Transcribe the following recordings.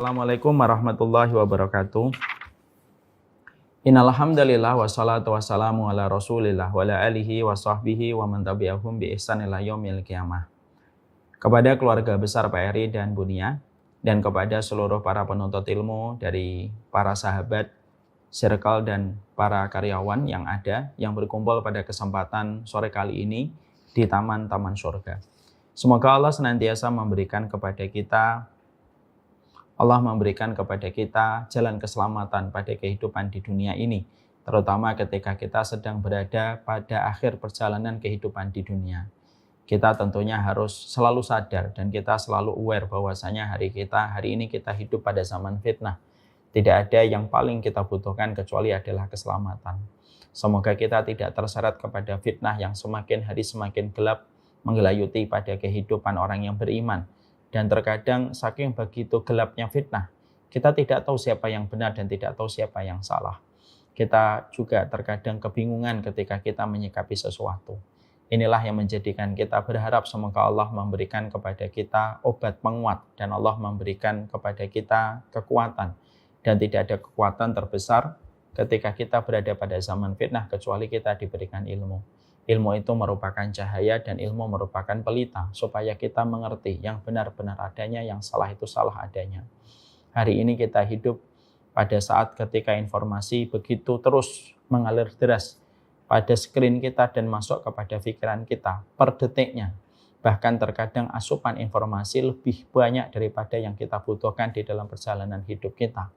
Assalamualaikum warahmatullahi wabarakatuh. Innal hamdalillah wassalatu wassalamu ala Rasulillah wa ala alihi wa sahbihi wa man tabi'ahum bi ihsan ila yaumil qiyamah. Kepada keluarga besar Pak Eri dan Bunia dan kepada seluruh para penuntut ilmu dari para sahabat, circle dan para karyawan yang ada yang berkumpul pada kesempatan sore kali ini di taman-taman surga. Semoga Allah senantiasa memberikan kepada kita jalan keselamatan pada kehidupan di dunia ini, terutama ketika kita sedang berada pada akhir perjalanan kehidupan di dunia. Kita tentunya harus selalu sadar dan kita selalu aware bahwasanya hari ini kita hidup pada zaman fitnah. Tidak ada yang paling kita butuhkan kecuali adalah keselamatan. Semoga kita tidak terseret kepada fitnah yang semakin hari semakin gelap menggelayuti pada kehidupan orang yang beriman. Dan terkadang saking begitu gelapnya fitnah, kita tidak tahu siapa yang benar dan tidak tahu siapa yang salah. Kita juga terkadang kebingungan ketika kita menyikapi sesuatu. Inilah yang menjadikan kita berharap semoga Allah memberikan kepada kita obat penguat dan Allah memberikan kepada kita kekuatan. Dan tidak ada kekuatan terbesar ketika kita berada pada zaman fitnah kecuali kita diberikan ilmu. Ilmu itu merupakan cahaya dan ilmu merupakan pelita supaya kita mengerti yang benar-benar adanya, yang salah itu salah adanya. Hari ini kita hidup pada saat ketika informasi begitu terus mengalir deras pada skrin kita dan masuk kepada pikiran kita per detiknya. Bahkan terkadang asupan informasi lebih banyak daripada yang kita butuhkan di dalam perjalanan hidup kita.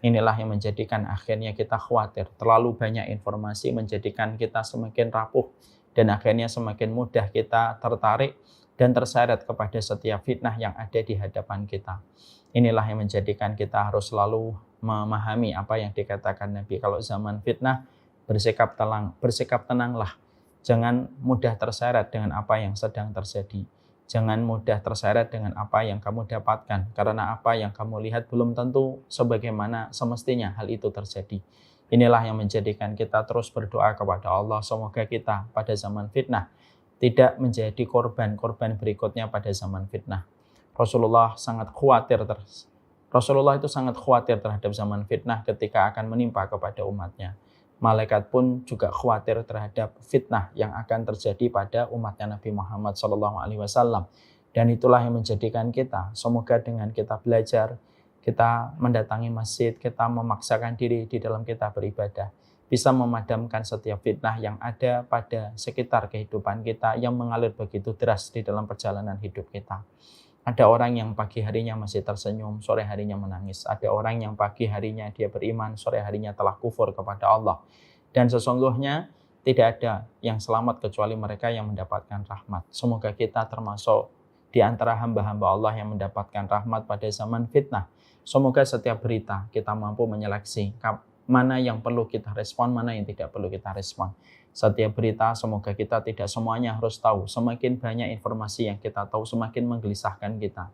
Inilah yang menjadikan akhirnya kita khawatir. Terlalu banyak informasi menjadikan kita semakin rapuh dan akhirnya semakin mudah kita tertarik dan terseret kepada setiap fitnah yang ada di hadapan kita. Inilah yang menjadikan kita harus selalu memahami apa yang dikatakan Nabi. Kalau zaman fitnah, bersikap tenanglah. Jangan mudah terseret dengan apa yang sedang terjadi. Jangan mudah terseret dengan apa yang kamu dapatkan. Karena apa yang kamu lihat belum tentu sebagaimana semestinya hal itu terjadi. Inilah yang menjadikan kita terus berdoa kepada Allah. Semoga kita pada zaman fitnah tidak menjadi korban berikutnya pada zaman fitnah. Rasulullah itu sangat khawatir terhadap zaman fitnah ketika akan menimpa kepada umatnya. Malaikat pun juga khawatir terhadap fitnah yang akan terjadi pada umatnya Nabi Muhammad SAW. Dan itulah yang menjadikan kita, semoga dengan kita belajar, kita mendatangi masjid, kita memaksakan diri di dalam kita beribadah, bisa memadamkan setiap fitnah yang ada pada sekitar kehidupan kita yang mengalir begitu deras di dalam perjalanan hidup kita. Ada orang yang pagi harinya masih tersenyum, sore harinya menangis. Ada orang yang pagi harinya dia beriman, sore harinya telah kufur kepada Allah. Dan sesungguhnya tidak ada yang selamat kecuali mereka yang mendapatkan rahmat. Semoga kita termasuk di antara hamba-hamba Allah yang mendapatkan rahmat pada zaman fitnah. Semoga setiap berita kita mampu menyeleksi mana yang perlu kita respon, mana yang tidak perlu kita respon. Setiap berita semoga kita tidak semuanya harus tahu. Semakin banyak informasi yang kita tahu, semakin menggelisahkan kita.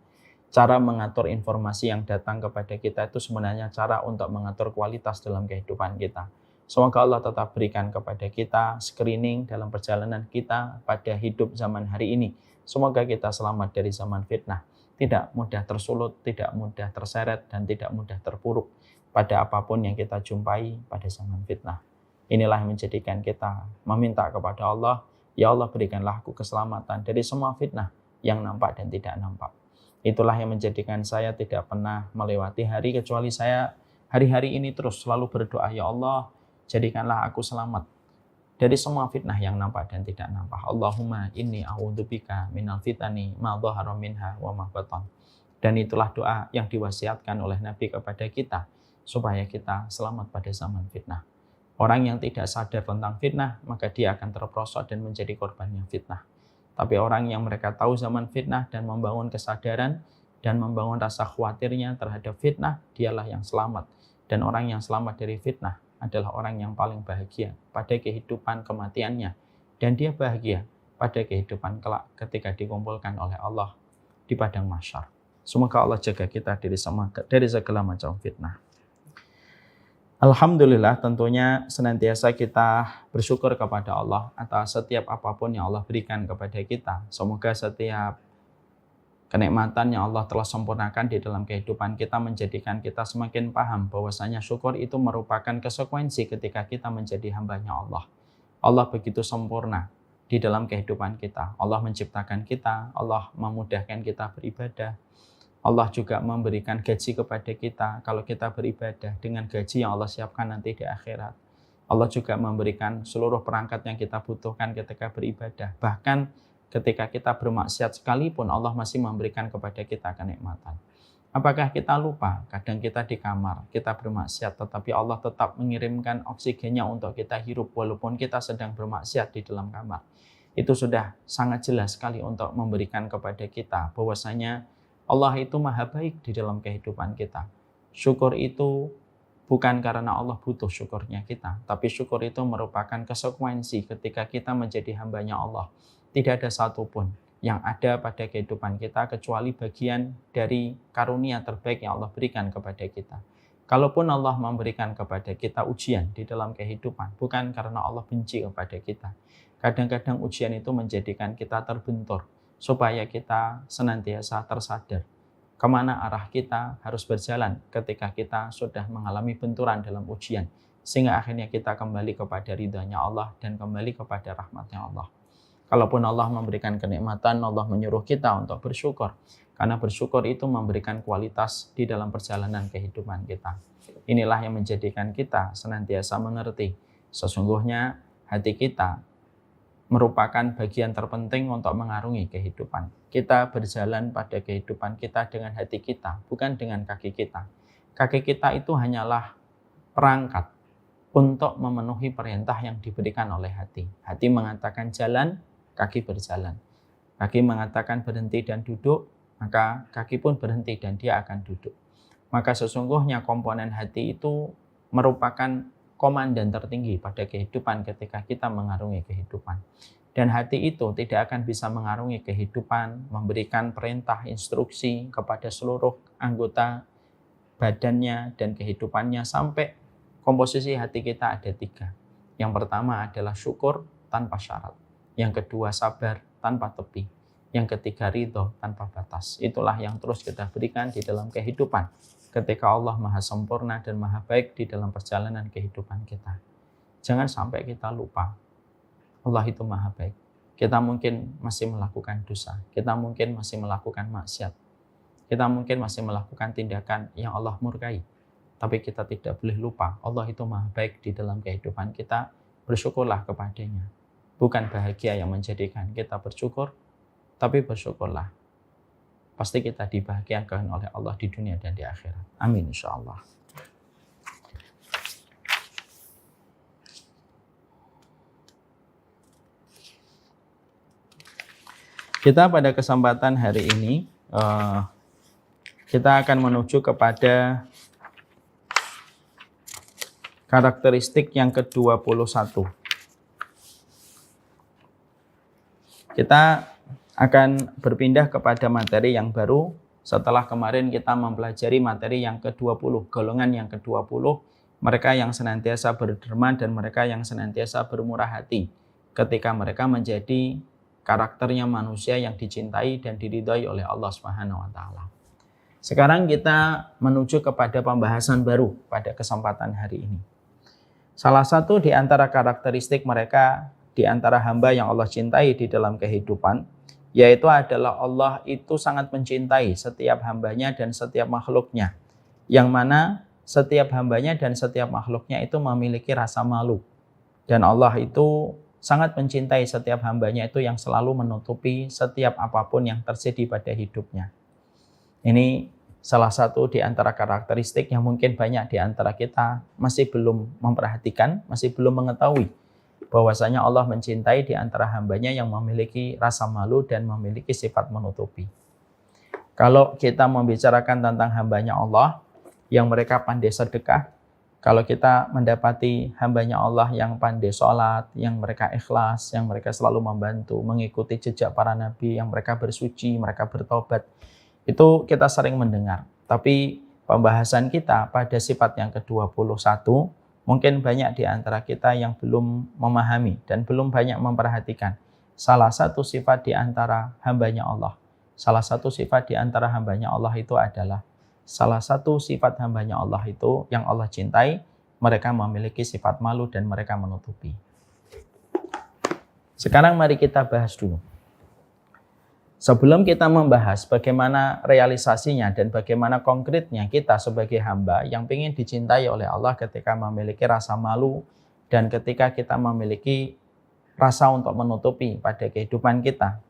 Cara mengatur informasi yang datang kepada kita itu sebenarnya cara untuk mengatur kualitas dalam kehidupan kita. Semoga Allah tetap berikan kepada kita screening dalam perjalanan kita pada hidup zaman hari ini. Semoga kita selamat dari zaman fitnah. Tidak mudah tersulut, tidak mudah terseret, dan tidak mudah terpuruk pada apapun yang kita jumpai pada zaman fitnah. Inilah yang menjadikan kita meminta kepada Allah, ya Allah berikanlah aku keselamatan dari semua fitnah yang nampak dan tidak nampak. Itulah yang menjadikan saya tidak pernah melewati hari kecuali saya hari-hari ini terus selalu berdoa, ya Allah jadikanlah aku selamat dari semua fitnah yang nampak dan tidak nampak. Allahumma inni a'udzubika minal fitani ma dhahara minha wa ma batan. Dan itulah doa yang diwasiatkan oleh Nabi kepada kita supaya kita selamat pada zaman fitnah. Orang yang tidak sadar tentang fitnah, maka dia akan terperosok dan menjadi korbannya fitnah. Tapi orang yang mereka tahu zaman fitnah dan membangun kesadaran dan membangun rasa khawatirnya terhadap fitnah, dialah yang selamat. Dan orang yang selamat dari fitnah adalah orang yang paling bahagia pada kehidupan kematiannya. Dan dia bahagia pada kehidupan kelak ketika dikumpulkan oleh Allah di padang mahsyar. Semoga Allah jaga kita dari segala macam fitnah. Alhamdulillah, tentunya senantiasa kita bersyukur kepada Allah atas setiap apapun yang Allah berikan kepada kita. Semoga setiap kenikmatan yang Allah telah sempurnakan di dalam kehidupan kita menjadikan kita semakin paham bahwasanya syukur itu merupakan konsekuensi ketika kita menjadi hambanya Allah. Allah begitu sempurna di dalam kehidupan kita. Allah menciptakan kita, Allah memudahkan kita beribadah. Allah juga memberikan gaji kepada kita kalau kita beribadah dengan gaji yang Allah siapkan nanti di akhirat. Allah juga memberikan seluruh perangkat yang kita butuhkan ketika beribadah. Bahkan ketika kita bermaksiat sekalipun Allah masih memberikan kepada kita kenikmatan. Apakah kita lupa? Kadang kita di kamar, kita bermaksiat, tetapi Allah tetap mengirimkan oksigennya untuk kita hirup walaupun kita sedang bermaksiat di dalam kamar. Itu sudah sangat jelas sekali untuk memberikan kepada kita bahwasanya Allah itu maha baik di dalam kehidupan kita. Syukur itu bukan karena Allah butuh syukurnya kita, tapi syukur itu merupakan konsekuensi ketika kita menjadi hambanya Allah. Tidak ada satupun yang ada pada kehidupan kita kecuali bagian dari karunia terbaik yang Allah berikan kepada kita. Kalaupun Allah memberikan kepada kita ujian di dalam kehidupan, bukan karena Allah benci kepada kita. Kadang-kadang ujian itu menjadikan kita terbentur, supaya kita senantiasa tersadar kemana arah kita harus berjalan ketika kita sudah mengalami benturan dalam ujian. Sehingga akhirnya kita kembali kepada ridhanya Allah dan kembali kepada rahmatnya Allah. Kalaupun Allah memberikan kenikmatan, Allah menyuruh kita untuk bersyukur. Karena bersyukur itu memberikan kualitas di dalam perjalanan kehidupan kita. Inilah yang menjadikan kita senantiasa mengerti. Sesungguhnya hati kita merupakan bagian terpenting untuk mengarungi kehidupan. Kita berjalan pada kehidupan kita dengan hati kita, bukan dengan kaki kita. Kaki kita itu hanyalah perangkat untuk memenuhi perintah yang diberikan oleh hati. Hati mengatakan jalan, kaki berjalan. Kaki mengatakan berhenti dan duduk, maka kaki pun berhenti dan dia akan duduk. Maka sesungguhnya komponen hati itu merupakan komandan tertinggi pada kehidupan ketika kita mengarungi kehidupan. Dan hati itu tidak akan bisa mengarungi kehidupan, memberikan perintah, instruksi kepada seluruh anggota badannya dan kehidupannya sampai komposisi hati kita ada 3. Yang pertama adalah syukur tanpa syarat. Yang kedua sabar tanpa tepi. Yang ketiga ridho tanpa batas. Itulah yang terus kita berikan di dalam kehidupan ketika Allah maha sempurna dan maha baik di dalam perjalanan kehidupan kita. Jangan sampai kita lupa Allah itu maha baik. Kita mungkin masih melakukan dosa. Kita mungkin masih melakukan maksiat. Kita mungkin masih melakukan tindakan yang Allah murkai. Tapi kita tidak boleh lupa Allah itu maha baik di dalam kehidupan kita. Bersyukurlah kepadanya. Bukan bahagia yang menjadikan kita bersyukur, tapi bersyukurlah. Pasti kita dibahagiakan oleh Allah di dunia dan di akhirat. Amin insyaallah. Kita pada kesempatan hari ini, kita akan menuju kepada karakteristik yang ke-21. Kita akan berpindah kepada materi yang baru setelah kemarin kita mempelajari materi yang ke-20, golongan yang ke-20, mereka yang senantiasa berderma dan mereka yang senantiasa bermurah hati ketika mereka menjadi karakternya manusia yang dicintai dan diridhai oleh Allah Subhanahu wa taala. Sekarang kita menuju kepada pembahasan baru pada kesempatan hari ini. Salah satu di antara karakteristik mereka di antara hamba yang Allah cintai di dalam kehidupan, yaitu adalah Allah itu sangat mencintai setiap hambanya dan setiap makhluknya. Yang mana setiap hambanya dan setiap makhluknya itu memiliki rasa malu. Dan Allah itu sangat mencintai setiap hambanya itu yang selalu menutupi setiap apapun yang terjadi pada hidupnya. Ini salah satu di antara karakteristik yang mungkin banyak di antara kita masih belum memperhatikan, masih belum mengetahui bahwasanya Allah mencintai di antara hambanya yang memiliki rasa malu dan memiliki sifat menutupi. Kalau kita membicarakan tentang hambanya Allah yang mereka pandai sedekah, kalau kita mendapati hambanya Allah yang pandai sholat, yang mereka ikhlas, yang mereka selalu membantu, mengikuti jejak para nabi, yang mereka bersuci, mereka bertobat, itu kita sering mendengar. Tapi pembahasan kita pada sifat yang ke-21, mungkin banyak di antara kita yang belum memahami dan belum banyak memperhatikan salah satu sifat di antara hambanya Allah. Salah satu sifat di antara hambanya Allah itu adalah salah satu sifat hambanya Allah itu yang Allah cintai, mereka memiliki sifat malu dan mereka menutupi. Sekarang mari kita bahas dulu. Sebelum kita membahas bagaimana realisasinya dan bagaimana konkretnya kita sebagai hamba yang ingin dicintai oleh Allah ketika memiliki rasa malu dan ketika kita memiliki rasa untuk menutupi pada kehidupan kita,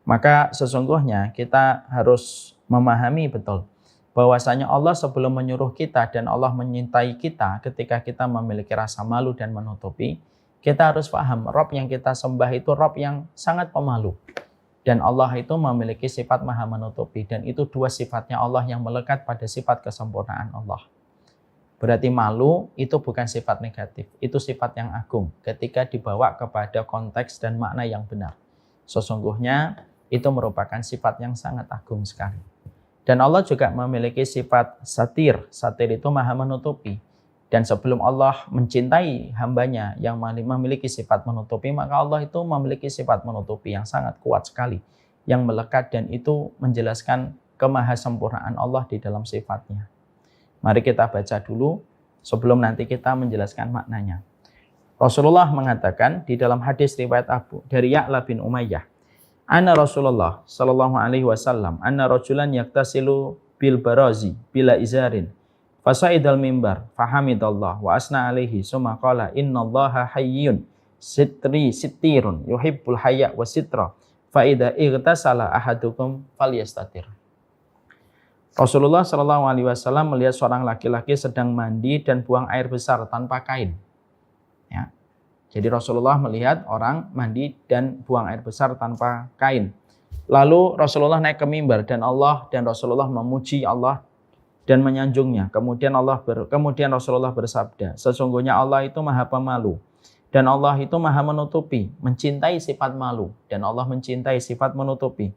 maka sesungguhnya kita harus memahami betul bahwasanya Allah sebelum menyuruh kita dan Allah menyintai kita ketika kita memiliki rasa malu dan menutupi, kita harus paham Rabb yang kita sembah itu Rabb yang sangat pemalu. Dan Allah itu memiliki sifat maha menutupi. Dan itu dua sifatnya Allah yang melekat pada sifat kesempurnaan Allah. Berarti malu itu bukan sifat negatif. Itu sifat yang agung ketika dibawa kepada konteks dan makna yang benar. Sesungguhnya itu merupakan sifat yang sangat agung sekali. Dan Allah juga memiliki sifat satir. Satir itu maha menutupi. Dan sebelum Allah mencintai hambanya yang memiliki sifat menutupi, maka Allah itu memiliki sifat menutupi yang sangat kuat sekali, yang melekat dan itu menjelaskan kemahasempurnaan Allah di dalam sifatnya. Mari kita baca dulu sebelum nanti kita menjelaskan maknanya. Rasulullah mengatakan di dalam hadis riwayat Abu dari Ya'la bin Umayyah, Anna Rasulullah sallallahu alaihi wasallam, anna rajulan yaktasilu bil barazi bila izarin. Fasaidal mimbar, fahamidallah, wa asna alaihi, summa qala innallaha hayyun, sitirun, yuhibbul hayya wa sitra, fa'idha ightasala ahadukum falyastatir. Rasulullah SAW melihat seorang laki-laki sedang mandi dan buang air besar tanpa kain. Ya. Jadi Rasulullah melihat orang mandi dan buang air besar tanpa kain. Lalu Rasulullah naik ke mimbar dan Rasulullah memuji Allah dan menyanjungnya. Kemudian Rasulullah bersabda, sesungguhnya Allah itu maha pemalu dan Allah itu maha menutupi, mencintai sifat malu dan Allah mencintai sifat menutupi.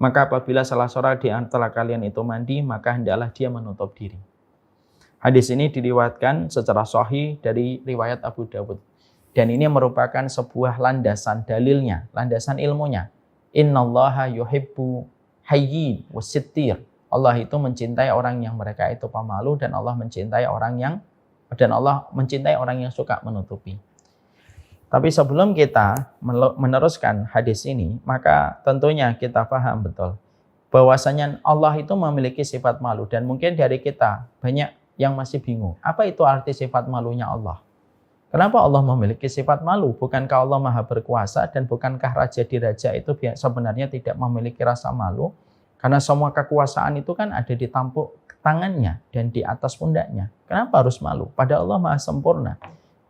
Maka apabila salah seorang di antara kalian itu mandi, maka hendaklah dia menutup diri. Hadis ini diriwayatkan secara sahih dari riwayat Abu Dawud dan ini merupakan sebuah landasan dalilnya, landasan ilmunya. Innallaha yuhibbu hayyin wasittir. Allah itu mencintai orang yang mereka itu pemalu dan Allah mencintai orang yang suka menutupi. Tapi sebelum kita meneruskan hadis ini, maka tentunya kita paham betul bahwasanya Allah itu memiliki sifat malu dan mungkin dari kita banyak yang masih bingung. Apa itu arti sifat malunya Allah? Kenapa Allah memiliki sifat malu? Bukankah Allah maha berkuasa dan bukankah raja di raja itu sebenarnya tidak memiliki rasa malu? Karena semua kekuasaan itu kan ada di tampuk tangannya dan di atas pundaknya. Kenapa harus malu? Padahal Allah maha sempurna.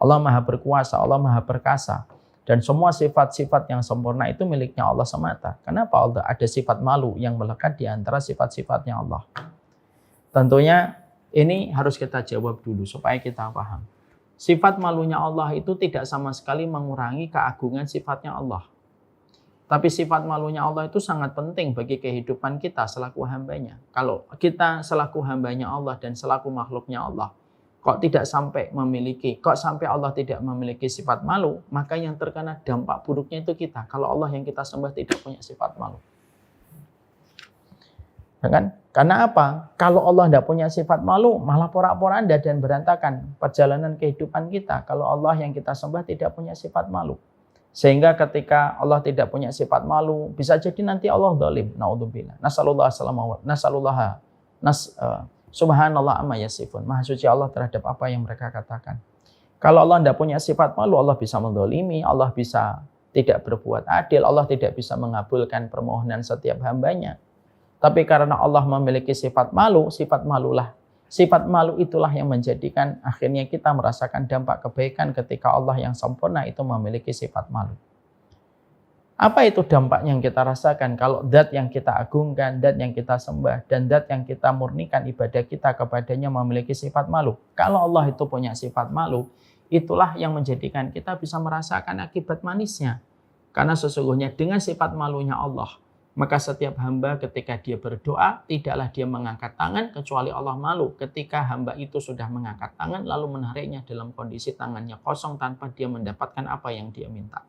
Allah maha berkuasa, Allah maha perkasa. Dan semua sifat-sifat yang sempurna itu miliknya Allah semata. Kenapa Allah ada sifat malu yang melekat di antara sifat-sifatnya Allah? Tentunya ini harus kita jawab dulu supaya kita paham. Sifat malunya Allah itu tidak sama sekali mengurangi keagungan sifatnya Allah. Tapi sifat malunya Allah itu sangat penting bagi kehidupan kita selaku hambanya. Kalau kita selaku hambanya Allah dan selaku makhluknya Allah, kok sampai Allah tidak memiliki sifat malu, maka yang terkena dampak buruknya itu kita. Kalau Allah yang kita sembah tidak punya sifat malu. Kan? Karena apa? Kalau Allah tidak punya sifat malu, malah porak-poranda dan berantakan perjalanan kehidupan kita. Kalau Allah yang kita sembah tidak punya sifat malu. Sehingga ketika Allah tidak punya sifat malu, bisa jadi nanti Allah zalim. Naudzubillah. Subhanallah amma yasifun. Maha suci Allah terhadap apa yang mereka katakan. Kalau Allah tidak punya sifat malu, Allah bisa menzalimi, Allah bisa tidak berbuat adil, Allah tidak bisa mengabulkan permohonan setiap hambanya. Tapi karena Allah memiliki sifat malu itulah yang menjadikan akhirnya kita merasakan dampak kebaikan ketika Allah yang sempurna itu memiliki sifat malu. Apa itu dampak yang kita rasakan kalau zat yang kita agungkan, zat yang kita sembah, dan zat yang kita murnikan ibadah kita kepadanya memiliki sifat malu? Kalau Allah itu punya sifat malu, itulah yang menjadikan kita bisa merasakan akibat manisnya. Karena sesungguhnya dengan sifat malunya Allah, maka setiap hamba ketika dia berdoa, tidaklah dia mengangkat tangan kecuali Allah malu ketika hamba itu sudah mengangkat tangan lalu menariknya dalam kondisi tangannya kosong tanpa dia mendapatkan apa yang dia minta.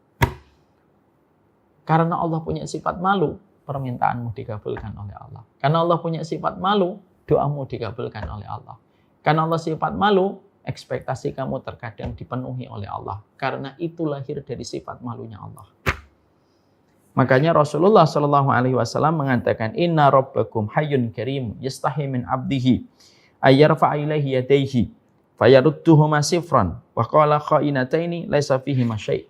Karena Allah punya sifat malu, permintaanmu dikabulkan oleh Allah. Karena Allah punya sifat malu, doamu dikabulkan oleh Allah. Karena Allah sifat malu, ekspektasi kamu terkadang dipenuhi oleh Allah. Karena itu lahir dari sifat malunya Allah. Makanya Rasulullah SAW mengatakan, Inna rabbakum hayyun karim yastahi min abdihi ayyarfa'a ilaihi yadayhi fayarudduhuma sifran wa qala kha'inataini laisa fihi masyai'.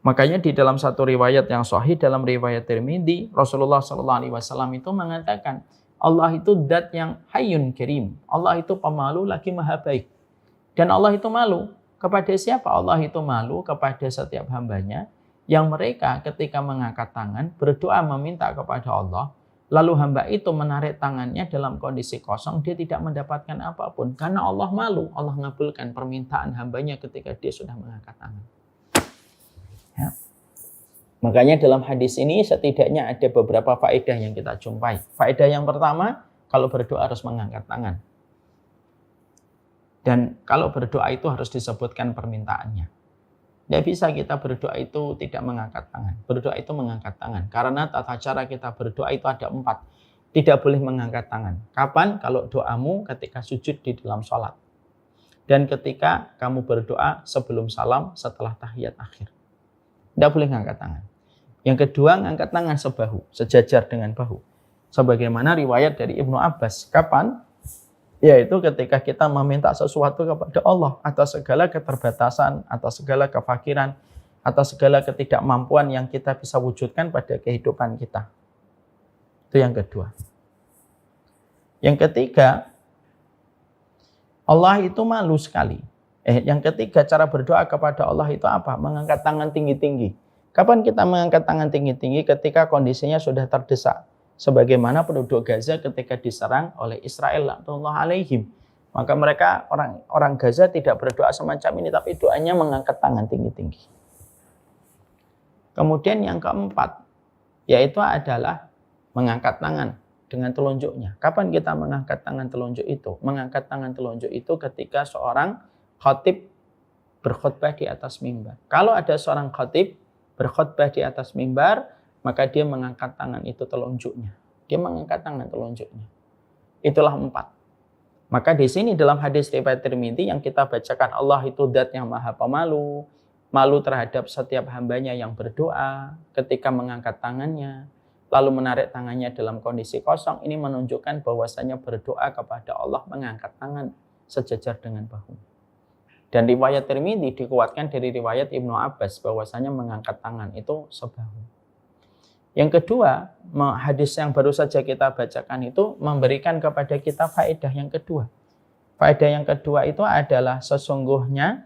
Makanya di dalam satu riwayat yang sahih, dalam riwayat Tirmidzi, Rasulullah SAW itu mengatakan, Allah itu zat yang hayyun karim. Allah itu pemalu lagi maha baik. Dan Allah itu malu. Kepada siapa? Allah itu malu kepada setiap hambanya yang mereka ketika mengangkat tangan, berdoa meminta kepada Allah, lalu hamba itu menarik tangannya dalam kondisi kosong, dia tidak mendapatkan apapun. Karena Allah malu, Allah mengabulkan permintaan hambanya ketika dia sudah mengangkat tangan. Ya. Makanya dalam hadis ini setidaknya ada beberapa faedah yang kita jumpai. Faedah yang pertama, kalau berdoa harus mengangkat tangan. Dan kalau berdoa itu harus disebutkan permintaannya. Tidak bisa kita berdoa itu tidak mengangkat tangan. Berdoa itu mengangkat tangan. Karena tata cara kita berdoa itu ada 4. Tidak boleh mengangkat tangan. Kapan? Kalau doamu ketika sujud di dalam sholat. Dan ketika kamu berdoa sebelum salam setelah tahiyat akhir. Tidak boleh mengangkat tangan. Yang kedua, mengangkat tangan sebahu, sejajar dengan bahu. Sebagaimana riwayat dari Ibnu Abbas. Kapan? Yaitu ketika kita meminta sesuatu kepada Allah atas segala keterbatasan, atas segala kefakiran, atas segala ketidakmampuan yang kita bisa wujudkan pada kehidupan kita. Itu yang kedua. Yang ketiga, Allah itu malu sekali. Yang ketiga, cara berdoa kepada Allah itu apa? Mengangkat tangan tinggi-tinggi. Kapan kita mengangkat tangan tinggi-tinggi? Ketika kondisinya sudah terdesak. Sebagaimana penduduk Gaza ketika diserang oleh Israel laknatullah alaihim. Maka mereka orang Gaza tidak berdoa semacam ini, tapi doanya mengangkat tangan tinggi-tinggi. Kemudian yang keempat, yaitu adalah mengangkat tangan dengan telunjuknya. Kapan kita mengangkat tangan telunjuk itu? Mengangkat tangan telunjuk itu ketika seorang khatib berkhutbah di atas mimbar. Kalau ada seorang khatib berkhutbah di atas mimbar, maka dia mengangkat tangan itu telunjuknya. Dia mengangkat tangan telunjuknya. Itulah 4. Maka di sini dalam hadis riwayat Tirmidzi yang kita bacakan, Allah itu zat yang maha pemalu, malu terhadap setiap hambanya yang berdoa ketika mengangkat tangannya, lalu menarik tangannya dalam kondisi kosong. Ini menunjukkan bahwasanya berdoa kepada Allah mengangkat tangan sejajar dengan bahu. Dan riwayat Tirmidzi dikuatkan dari riwayat Ibnu Abbas bahwasanya mengangkat tangan itu sebahu. Yang kedua, hadis yang baru saja kita bacakan itu memberikan kepada kita faedah yang kedua. Faedah yang kedua itu adalah sesungguhnya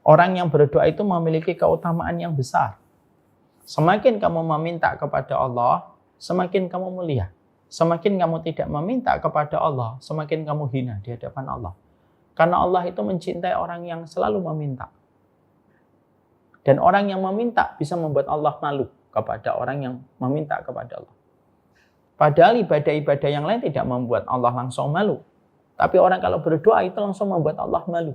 orang yang berdoa itu memiliki keutamaan yang besar. Semakin kamu meminta kepada Allah, semakin kamu mulia. Semakin kamu tidak meminta kepada Allah, semakin kamu hina di hadapan Allah. Karena Allah itu mencintai orang yang selalu meminta. Dan orang yang meminta bisa membuat Allah malu kepada orang yang meminta kepada Allah. Padahal ibadah-ibadah yang lain tidak membuat Allah langsung malu. Tapi orang kalau berdoa itu langsung membuat Allah malu.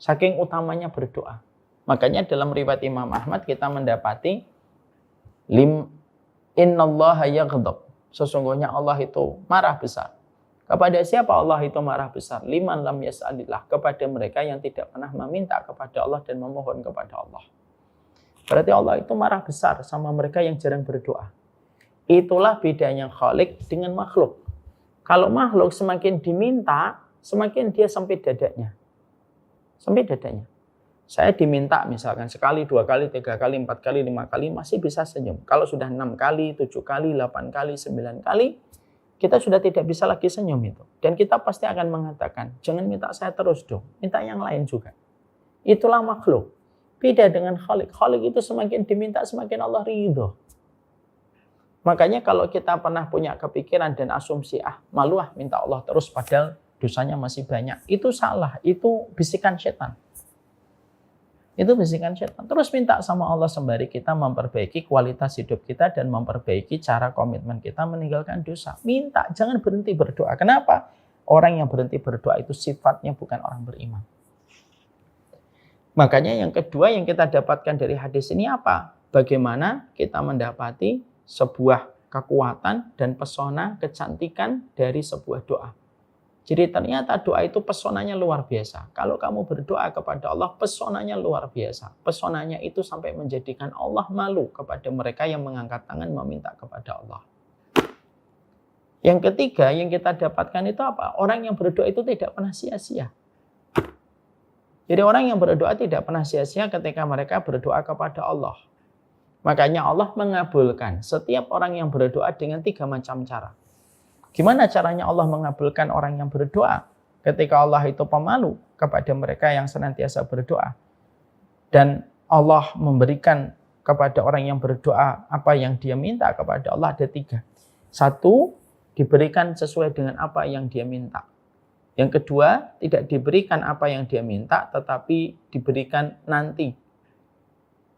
Saking utamanya berdoa. Makanya dalam riwayat Imam Ahmad kita mendapati innallaha yaghdab. Sesungguhnya Allah itu marah besar. Kepada siapa Allah itu marah besar? Liman lam yas'alillah. Kepada mereka yang tidak pernah meminta kepada Allah dan memohon kepada Allah. Berarti Allah itu marah besar sama mereka yang jarang berdoa. Itulah bedanya Khalik dengan makhluk. Kalau makhluk semakin diminta, semakin dia sempit dadanya. Sempit dadanya. Saya diminta misalkan sekali, 2 kali, 3 kali, 4 kali, 5 kali, masih bisa senyum. Kalau sudah 6 kali, 7 kali, 8 kali, 9 kali, kita sudah tidak bisa lagi senyum itu. Dan kita pasti akan mengatakan, jangan minta saya terus dong, minta yang lain juga. Itulah makhluk. Beda dengan Khalik. Khalik itu semakin diminta, semakin Allah ridho. Makanya kalau kita pernah punya kepikiran dan asumsi, malu minta Allah terus padahal dosanya masih banyak. Itu salah, itu bisikan setan. Itu bisikan setan. Terus minta sama Allah sembari kita memperbaiki kualitas hidup kita dan memperbaiki cara komitmen kita meninggalkan dosa. Minta, jangan berhenti berdoa. Kenapa? Orang yang berhenti berdoa itu sifatnya bukan orang beriman. Makanya yang kedua yang kita dapatkan dari hadis ini apa? Bagaimana kita mendapati sebuah kekuatan dan pesona kecantikan dari sebuah doa. Jadi ternyata doa itu pesonanya luar biasa. Kalau kamu berdoa kepada Allah, pesonanya luar biasa. Pesonanya itu sampai menjadikan Allah malu kepada mereka yang mengangkat tangan meminta kepada Allah. Yang ketiga yang kita dapatkan itu apa? Orang yang berdoa itu tidak pernah sia-sia. Jadi orang yang berdoa tidak pernah sia-sia ketika mereka berdoa kepada Allah. Makanya Allah mengabulkan setiap orang yang berdoa dengan 3 macam cara. Gimana caranya Allah mengabulkan orang yang berdoa? Ketika Allah itu pemalu kepada mereka yang senantiasa berdoa. Dan Allah memberikan kepada orang yang berdoa apa yang dia minta kepada Allah ada 3. 1, diberikan sesuai dengan apa yang dia minta. Yang kedua, tidak diberikan apa yang dia minta, tetapi diberikan nanti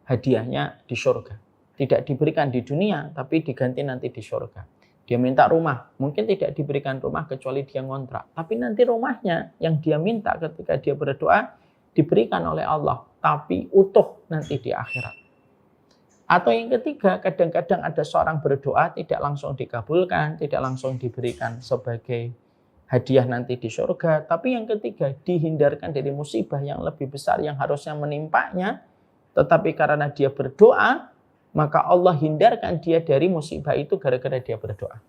hadiahnya di surga. Tidak diberikan di dunia, tapi diganti nanti di surga. Dia minta rumah, mungkin tidak diberikan rumah kecuali dia ngontrak. Tapi nanti rumahnya yang dia minta ketika dia berdoa diberikan oleh Allah, tapi utuh nanti di akhirat. Atau yang ketiga, kadang-kadang ada seorang berdoa tidak langsung dikabulkan, tidak langsung diberikan sebagai hadiah nanti di surga. Tapi yang ketiga, dihindarkan dari musibah yang lebih besar yang harusnya menimpanya. Tetapi karena dia berdoa, maka Allah hindarkan dia dari musibah itu gara-gara dia berdoa.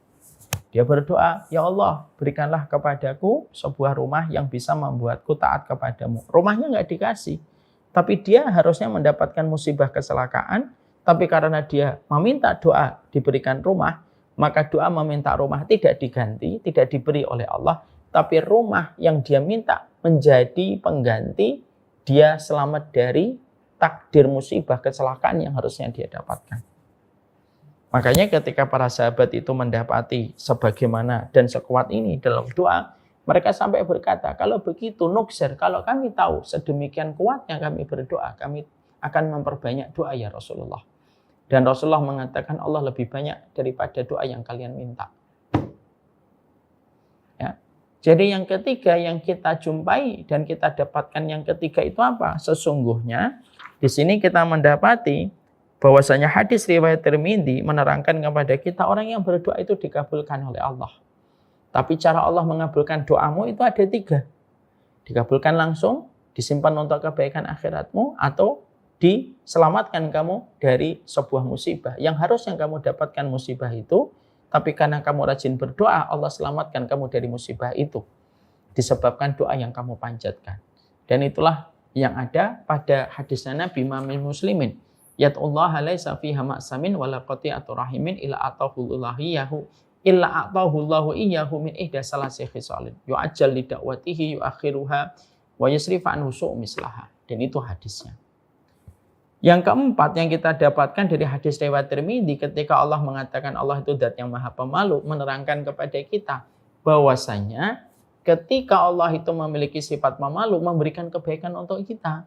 Dia berdoa, ya Allah, berikanlah kepadaku sebuah rumah yang bisa membuatku taat kepadamu. Rumahnya nggak dikasih, tapi dia harusnya mendapatkan musibah kecelakaan. Tapi karena dia meminta doa diberikan rumah, maka doa meminta rumah tidak diganti, tidak diberi oleh Allah. Tapi rumah yang dia minta menjadi pengganti dia selamat dari takdir musibah kecelakaan yang harusnya dia dapatkan. Makanya ketika para sahabat itu mendapati sebagaimana dan sekuat ini dalam doa, mereka sampai berkata, kalau begitu nuksir, kalau kami tahu sedemikian kuatnya kami berdoa, kami akan memperbanyak doa ya Rasulullah. Dan Rasulullah mengatakan Allah lebih banyak daripada doa yang kalian minta. Ya. Jadi yang ketiga yang kita jumpai dan kita dapatkan yang ketiga itu apa? Sesungguhnya di sini kita mendapati bahwasanya hadis riwayat Tirmidzi menerangkan kepada kita orang yang berdoa itu dikabulkan oleh Allah. Tapi cara Allah mengabulkan doamu itu ada 3. Dikabulkan langsung, disimpan untuk kebaikan akhiratmu, atau diselamatkan kamu dari sebuah musibah. Yang harusnya kamu dapatkan musibah itu, tapi karena kamu rajin berdoa, Allah selamatkan kamu dari musibah itu. Disebabkan doa yang kamu panjatkan. Dan itulah yang ada pada hadisnya Nabi Muhammad Muslimin. Yat'ullaha laisa fiha ma'samin wala qati'atu rahimin illa atahullahu iyyahu min ihda salasi khisalin. Yu'ajjal li da'watihi yu'akhiruha wa yasrifu anhu su'u mislaha. Dan itu hadisnya. Yang keempat yang kita dapatkan dari hadis riwayat Tirmidzi ketika Allah mengatakan Allah itu zat yang maha pemalu, menerangkan kepada kita bahwasanya ketika Allah itu memiliki sifat pemalu, memberikan kebaikan untuk kita.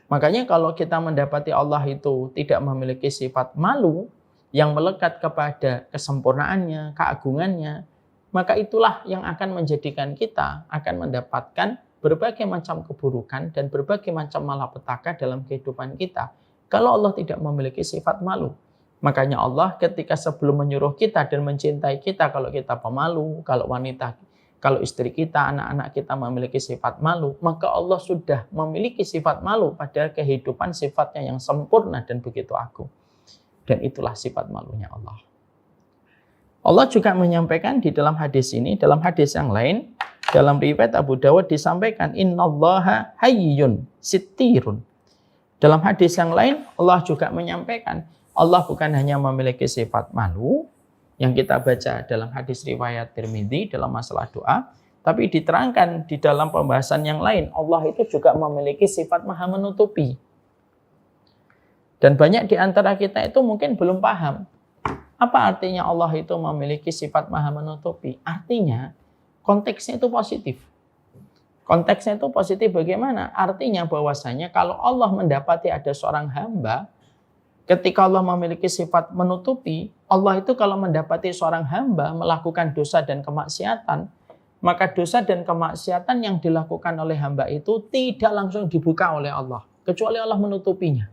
Makanya kalau kita mendapati Allah itu tidak memiliki sifat malu yang melekat kepada kesempurnaannya, keagungannya, maka itulah yang akan menjadikan kita akan mendapatkan berbagai macam keburukan dan berbagai macam malapetaka dalam kehidupan kita. Kalau Allah tidak memiliki sifat malu. Makanya Allah ketika sebelum menyuruh kita dan mencintai kita, kalau kita pemalu, kalau istri kita, anak-anak kita memiliki sifat malu, maka Allah sudah memiliki sifat malu pada kehidupan sifatnya yang sempurna dan begitu agung. Dan itulah sifat malunya Allah. Allah juga menyampaikan di dalam hadis ini, dalam hadis yang lain, dalam riwayat Abu Dawud disampaikan, innallaha hayyun sittirun. Dalam hadis yang lain, Allah juga menyampaikan, Allah bukan hanya memiliki sifat malu, yang kita baca dalam hadis riwayat Tirmidzi dalam masalah doa, tapi diterangkan di dalam pembahasan yang lain, Allah itu juga memiliki sifat maha menutupi. Dan banyak di antara kita itu mungkin belum paham. Apa artinya Allah itu memiliki sifat maha menutupi? Artinya, konteksnya itu positif. Konteksnya itu positif bagaimana? Artinya bahwasanya kalau Allah mendapati ada seorang hamba, ketika Allah memiliki sifat menutupi, Allah itu kalau mendapati seorang hamba melakukan dosa dan kemaksiatan, maka dosa dan kemaksiatan yang dilakukan oleh hamba itu tidak langsung dibuka oleh Allah, kecuali Allah menutupinya.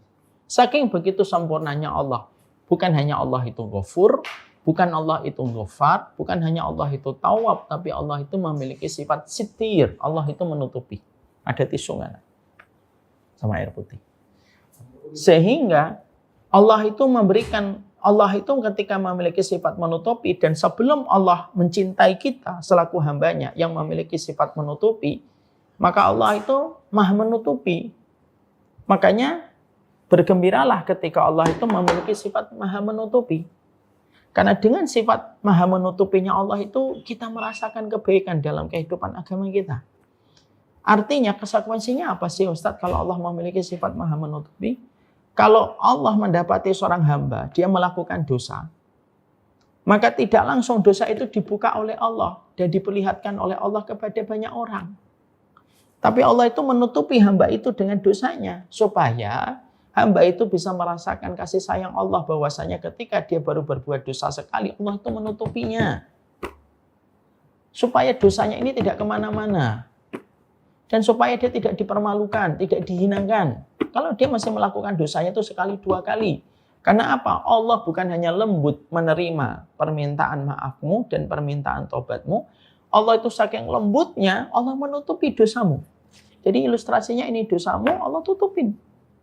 Saking begitu sempurnanya Allah. Bukan hanya Allah itu Ghafur, bukan Allah itu Ghaffar, bukan hanya Allah itu Tawwab, tapi Allah itu memiliki sifat sitir. Allah itu menutupi. Ada tisu nggak? Sama air putih. Sehingga Allah itu ketika memiliki sifat menutupi, dan sebelum Allah mencintai kita selaku hambanya yang memiliki sifat menutupi, maka Allah itu maha menutupi. Makanya bergembiralah ketika Allah itu memiliki sifat maha menutupi. Karena dengan sifat maha menutupinya Allah itu kita merasakan kebaikan dalam kehidupan agama kita. Artinya konsekuensinya apa sih Ustadz kalau Allah memiliki sifat maha menutupi? Kalau Allah mendapati seorang hamba, dia melakukan dosa, maka tidak langsung dosa itu dibuka oleh Allah dan diperlihatkan oleh Allah kepada banyak orang. Tapi Allah itu menutupi hamba itu dengan dosanya, supaya hamba itu bisa merasakan kasih sayang Allah, bahwasanya ketika dia baru berbuat dosa sekali, Allah itu menutupinya. Supaya dosanya ini tidak kemana-mana. Dan supaya dia tidak dipermalukan, tidak dihinakan. Kalau dia masih melakukan dosanya itu sekali, dua kali. Karena apa? Allah bukan hanya lembut menerima permintaan maafmu dan permintaan tobatmu. Allah itu saking lembutnya, Allah menutupi dosamu. Jadi ilustrasinya ini dosamu, Allah tutupin.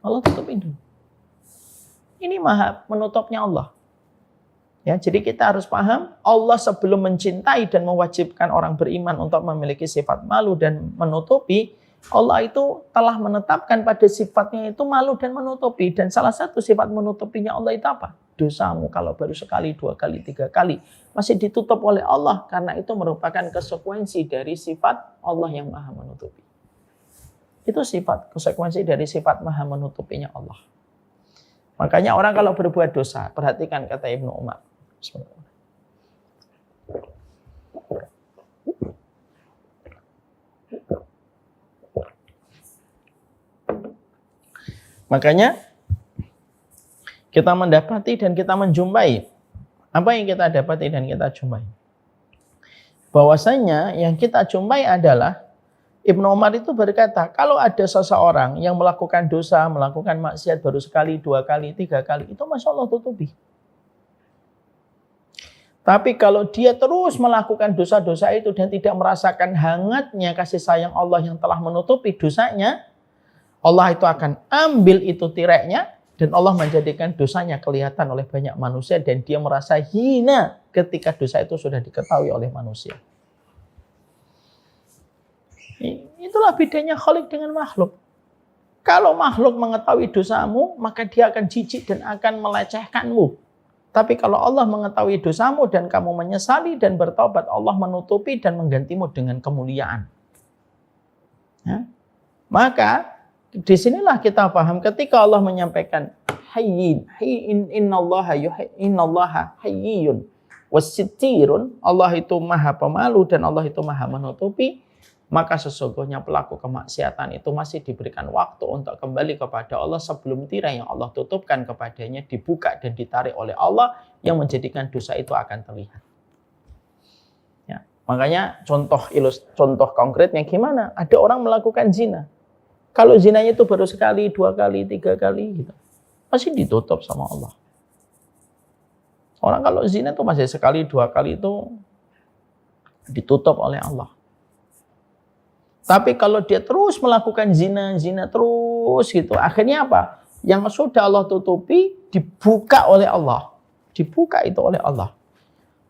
Allah tutupin dulu. Ini maha menutupnya Allah. Ya, jadi kita harus paham, Allah sebelum mencintai dan mewajibkan orang beriman untuk memiliki sifat malu dan menutupi, Allah itu telah menetapkan pada sifatnya itu malu dan menutupi. Dan salah satu sifat menutupinya Allah itu apa? Dosamu kalau baru sekali, dua kali, tiga kali masih ditutup oleh Allah, karena itu merupakan konsekuensi dari sifat Allah yang maha menutupi. Itu konsekuensi dari sifat maha menutupinya Allah. Makanya orang kalau berbuat dosa, perhatikan kata Ibnu Umar. Makanya kita mendapati dan kita menjumpai. Apa yang kita dapati dan kita jumpai? Bahwasanya yang kita jumpai adalah Ibnu Umar itu berkata, kalau ada seseorang yang melakukan dosa, melakukan maksiat baru sekali, dua kali, tiga kali, itu Masya Allah tutupi. Tapi kalau dia terus melakukan dosa-dosa itu dan tidak merasakan hangatnya kasih sayang Allah yang telah menutupi dosanya, Allah itu akan ambil itu tirainya dan Allah menjadikan dosanya kelihatan oleh banyak manusia dan dia merasa hina ketika dosa itu sudah diketahui oleh manusia. Itulah bedanya Khalik dengan makhluk. Kalau makhluk mengetahui dosamu, maka dia akan jijik dan akan melecehkanmu. Tapi kalau Allah mengetahui dosamu dan kamu menyesali dan bertobat, Allah menutupi dan menggantimu dengan kemuliaan. Ya? Maka disinilah kita paham ketika Allah menyampaikan hayyin, innallaha hayyun wasittirun, Allah itu maha pemalu dan Allah itu maha menutupi. Maka sesungguhnya pelaku kemaksiatan itu masih diberikan waktu untuk kembali kepada Allah sebelum tirai yang Allah tutupkan kepadanya dibuka dan ditarik oleh Allah yang menjadikan dosa itu akan terlihat. Ya, makanya contoh konkretnya gimana? Ada orang melakukan zina. Kalau zinanya itu baru sekali, dua kali, tiga kali gitu, masih ditutup sama Allah. Orang kalau zina itu masih sekali, dua kali itu ditutup oleh Allah. Tapi kalau dia terus melakukan zina terus gitu, akhirnya apa? Yang sudah Allah tutupi dibuka oleh Allah. Dibuka itu oleh Allah.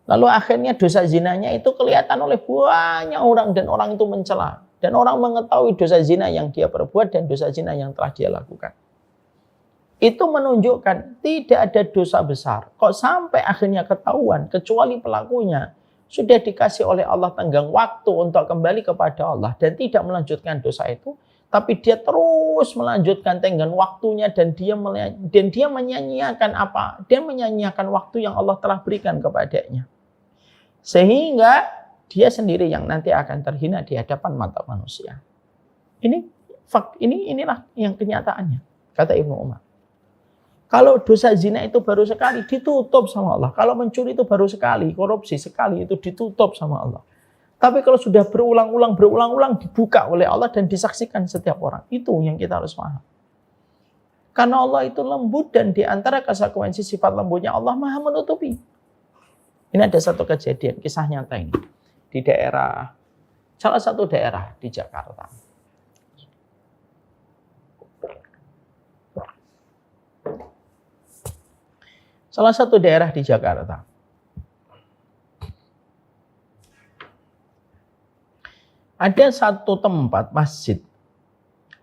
Lalu akhirnya dosa zinanya itu kelihatan oleh banyak orang dan orang itu mencela. Dan orang mengetahui dosa zina yang dia perbuat dan dosa zina yang telah dia lakukan. Itu menunjukkan tidak ada dosa besar. Kok sampai akhirnya ketahuan kecuali pelakunya sudah dikasih oleh Allah tenggang waktu untuk kembali kepada Allah dan tidak melanjutkan dosa itu, tapi dia terus melanjutkan tenggang waktunya dan dia menyanyiakan apa? Dia menyanyiakan waktu yang Allah telah berikan kepadanya. Sehingga dia sendiri yang nanti akan terhina di hadapan mata manusia. Inilah yang kenyataannya, kata Ibnu Umar. Kalau dosa zina itu baru sekali, ditutup sama Allah. Kalau mencuri itu baru sekali, korupsi sekali, itu ditutup sama Allah. Tapi kalau sudah berulang-ulang dibuka oleh Allah dan disaksikan setiap orang. Itu yang kita harus paham. Karena Allah itu lembut dan di antara konsekuensi sifat lembutnya Allah Maha menutupi. Ini ada satu kejadian, kisah nyata ini. Di daerah, salah satu daerah di Jakarta. Salah satu daerah di Jakarta. Ada satu tempat masjid,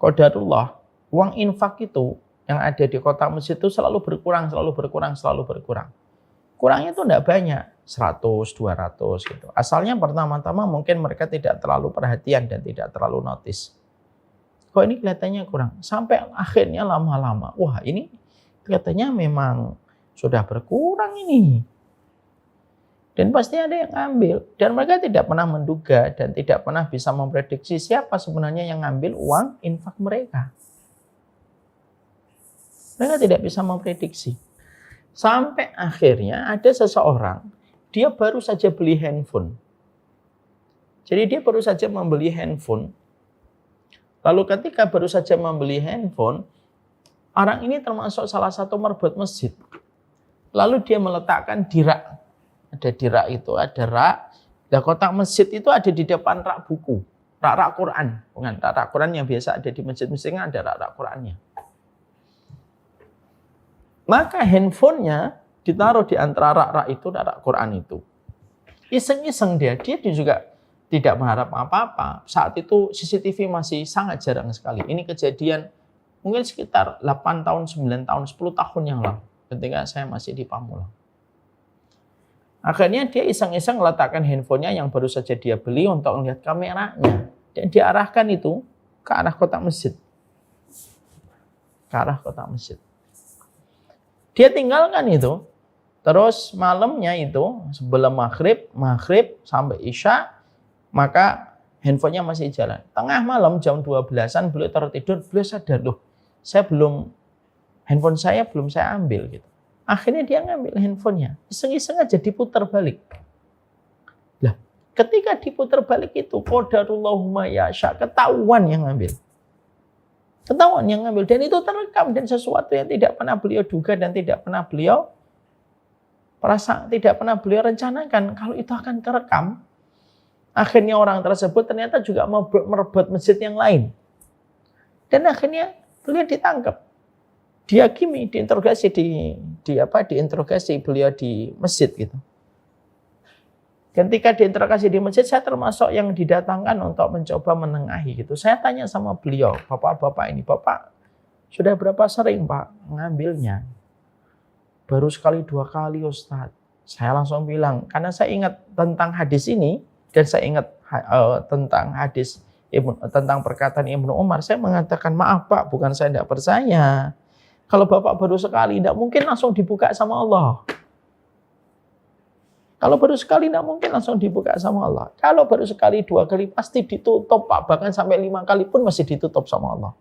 qadarullah, uang infak itu yang ada di kota masjid itu selalu berkurang. Kurangnya itu tidak banyak, 100, 200 gitu. Asalnya pertama-tama mungkin mereka tidak terlalu perhatian dan tidak terlalu notice. Kok ini kelihatannya kurang? Sampai akhirnya lama-lama, wah ini kelihatannya memang sudah berkurang ini. Dan pasti ada yang ngambil. Dan mereka tidak pernah menduga dan tidak pernah bisa memprediksi siapa sebenarnya yang ngambil uang infak mereka. Mereka tidak bisa memprediksi. Sampai akhirnya ada seseorang, dia baru saja beli handphone. Jadi dia baru saja membeli handphone. Lalu ketika baru saja membeli handphone, orang ini termasuk salah satu merbot masjid. Lalu dia meletakkan di rak. Ada di rak itu, ada rak. Nah, kotak masjid itu ada di depan rak buku. Rak Quran. Bukan rak Quran yang biasa ada di masjid-masjid, ada rak Qurannya. Maka handphonenya ditaruh di antara rak-rak itu, rak Quran itu. Iseng-iseng dia juga tidak mengharap apa-apa. Saat itu CCTV masih sangat jarang sekali. Ini kejadian mungkin sekitar 8 tahun, 9 tahun, 10 tahun yang lalu. Ketika saya masih di Pamulang. Akhirnya dia iseng-iseng meletakkan handphonenya yang baru saja dia beli untuk melihat kameranya. Dan diarahkan itu ke arah kotak masjid. Ke arah kotak masjid. Dia tinggalkan itu. Terus malamnya itu sebelum maghrib sampai isya, maka handphonenya masih jalan. Tengah malam jam 12-an beliau tertidur, beliau sadar, loh, handphone saya belum saya ambil gitu. Akhirnya dia ngambil handphonenya, iseng-iseng aja diputar balik. Lah, ketika diputar balik itu, qadarullah yasha, ketahuan yang ngambil. Dan itu terekam dan sesuatu yang tidak pernah beliau duga dan tidak pernah beliau rencanakan kalau itu akan terekam. Akhirnya orang tersebut ternyata juga merebut masjid yang lain. Dan akhirnya beliau ditangkap. Dihakimi, diinterogasi beliau di masjid gitu. Ketika diinterogasi di masjid, saya termasuk yang didatangkan untuk mencoba menengahi gitu. Saya tanya sama beliau, bapak-bapak ini, bapak sudah berapa sering pak ngambilnya? Baru sekali 2 kali Ustadz. Saya langsung bilang, karena saya ingat tentang hadis ini, dan saya ingat tentang hadis tentang perkataan Ibnu Umar, saya mengatakan, maaf pak, bukan saya tidak percaya. Kalau bapak baru sekali, tidak mungkin langsung dibuka sama Allah. Kalau baru sekali tidak mungkin langsung dibuka sama Allah. Kalau baru sekali 2 kali pasti ditutup Pak. Bahkan sampai 5 kali pun masih ditutup sama Allah.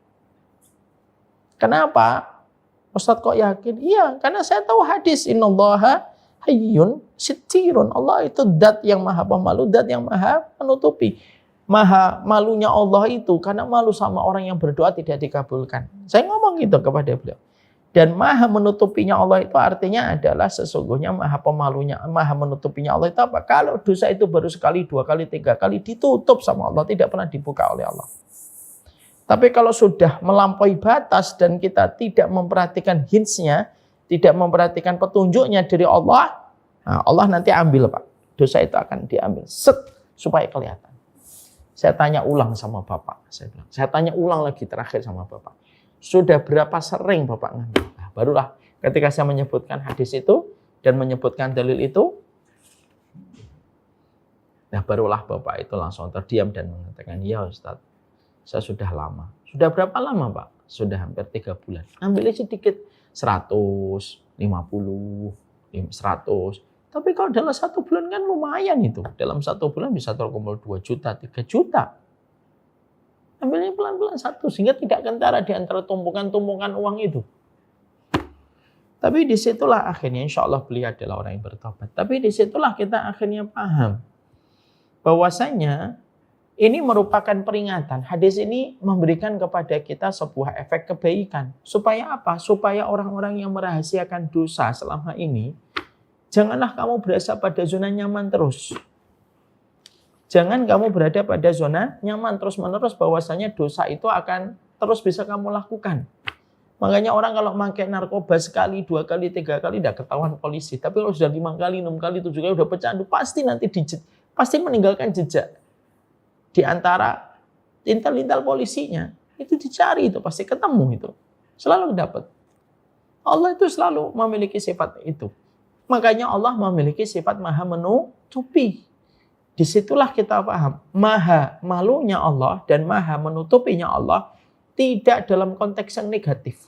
Kenapa? Ustadz kok yakin? Iya, karena saya tahu hadis. Innallaha hayyun sittirun. Allah itu zat yang maha pemalu, zat yang maha menutupi. Maha malunya Allah itu karena malu sama orang yang berdoa tidak dikabulkan. Saya ngomong gitu kepada beliau. Dan maha menutupinya Allah itu artinya adalah sesungguhnya maha pemalunya, maha menutupinya Allah itu apa? Kalau dosa itu baru sekali, 2 kali, 3 kali ditutup sama Allah, tidak pernah dibuka oleh Allah. Tapi kalau sudah melampaui batas dan kita tidak memperhatikan hintsnya, tidak memperhatikan petunjuknya dari Allah, nah Allah nanti ambil Pak. Dosa itu akan diambil, supaya kelihatan. Saya tanya ulang sama Bapak, saya tanya ulang lagi terakhir sama Bapak. Sudah berapa sering Bapak ngambil? Nah, barulah ketika saya menyebutkan hadis itu dan menyebutkan dalil itu, nah barulah Bapak itu langsung terdiam dan mengatakan, ya Ustadz, saya sudah lama. Sudah berapa lama Pak? Sudah hampir 3 bulan. Ambilnya sedikit, 100, 50, 100. Tapi kalau dalam 1 bulan kan lumayan itu. Dalam 1 bulan bisa terkumpul 2 juta, 3 juta. Ambilnya pelan-pelan 1 sehingga tidak kentara di antara tumpukan-tumpukan uang itu. Tapi disitulah akhirnya insya Allah beliau adalah orang yang bertobat. Tapi disitulah kita akhirnya paham bahwasanya Ini merupakan peringatan. Hadis ini memberikan kepada kita sebuah efek kebaikan. Supaya apa? Supaya orang-orang yang merahasiakan dosa selama ini, janganlah kamu berasa pada zona nyaman terus. Jangan kamu berada pada zona nyaman terus-menerus bahwasanya dosa itu akan terus bisa kamu lakukan. Makanya orang kalau pakai narkoba sekali, 2 kali, 3 kali tidak ketahuan polisi. Tapi kalau sudah 5 kali, 6 kali, 7 kali sudah pecandu, pasti nanti pasti meninggalkan jejak. Di antara lintal-lintal polisinya, itu dicari, itu pasti ketemu itu. Selalu dapat. Allah itu selalu memiliki sifat itu. Makanya Allah memiliki sifat maha menutupi. Disitulah kita paham, maha malunya Allah dan maha menutupinya Allah tidak dalam konteks yang negatif.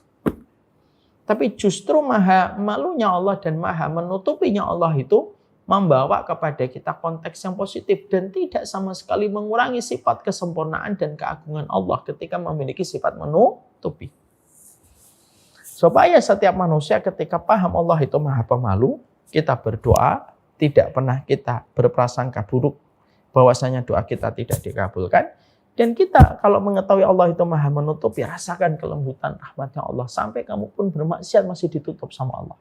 Tapi justru maha malunya Allah dan maha menutupinya Allah itu membawa kepada kita konteks yang positif dan tidak sama sekali mengurangi sifat kesempurnaan dan keagungan Allah ketika memiliki sifat menutupi. Supaya setiap manusia ketika paham Allah itu maha pemalu, kita berdoa, tidak pernah kita berprasangka buruk bahwasanya doa kita tidak dikabulkan. Dan kita kalau mengetahui Allah itu maha menutup, ya rasakan kelembutan rahmatnya Allah. Sampai kamu pun bermaksiat masih ditutup sama Allah.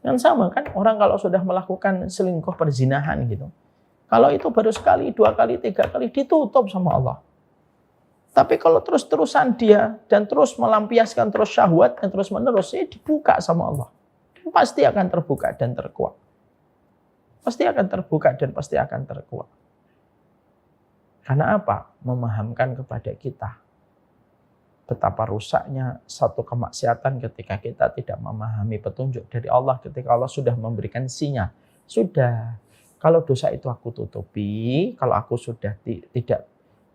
Yang sama kan orang kalau sudah melakukan selingkuh perzinahan gitu. Kalau itu baru sekali, 2 kali, 3 kali ditutup sama Allah. Tapi kalau terus-terusan dia dan terus melampiaskan terus syahwat dan terus menerus, ya dibuka sama Allah. Pasti akan terbuka dan terkuak. Pasti akan terbuka dan pasti akan terkuak. Karena apa? Memahamkan kepada kita betapa rusaknya satu kemaksiatan ketika kita tidak memahami petunjuk dari Allah. Ketika Allah sudah memberikan sinyal. Sudah, kalau dosa itu aku tutupi, kalau aku sudah tidak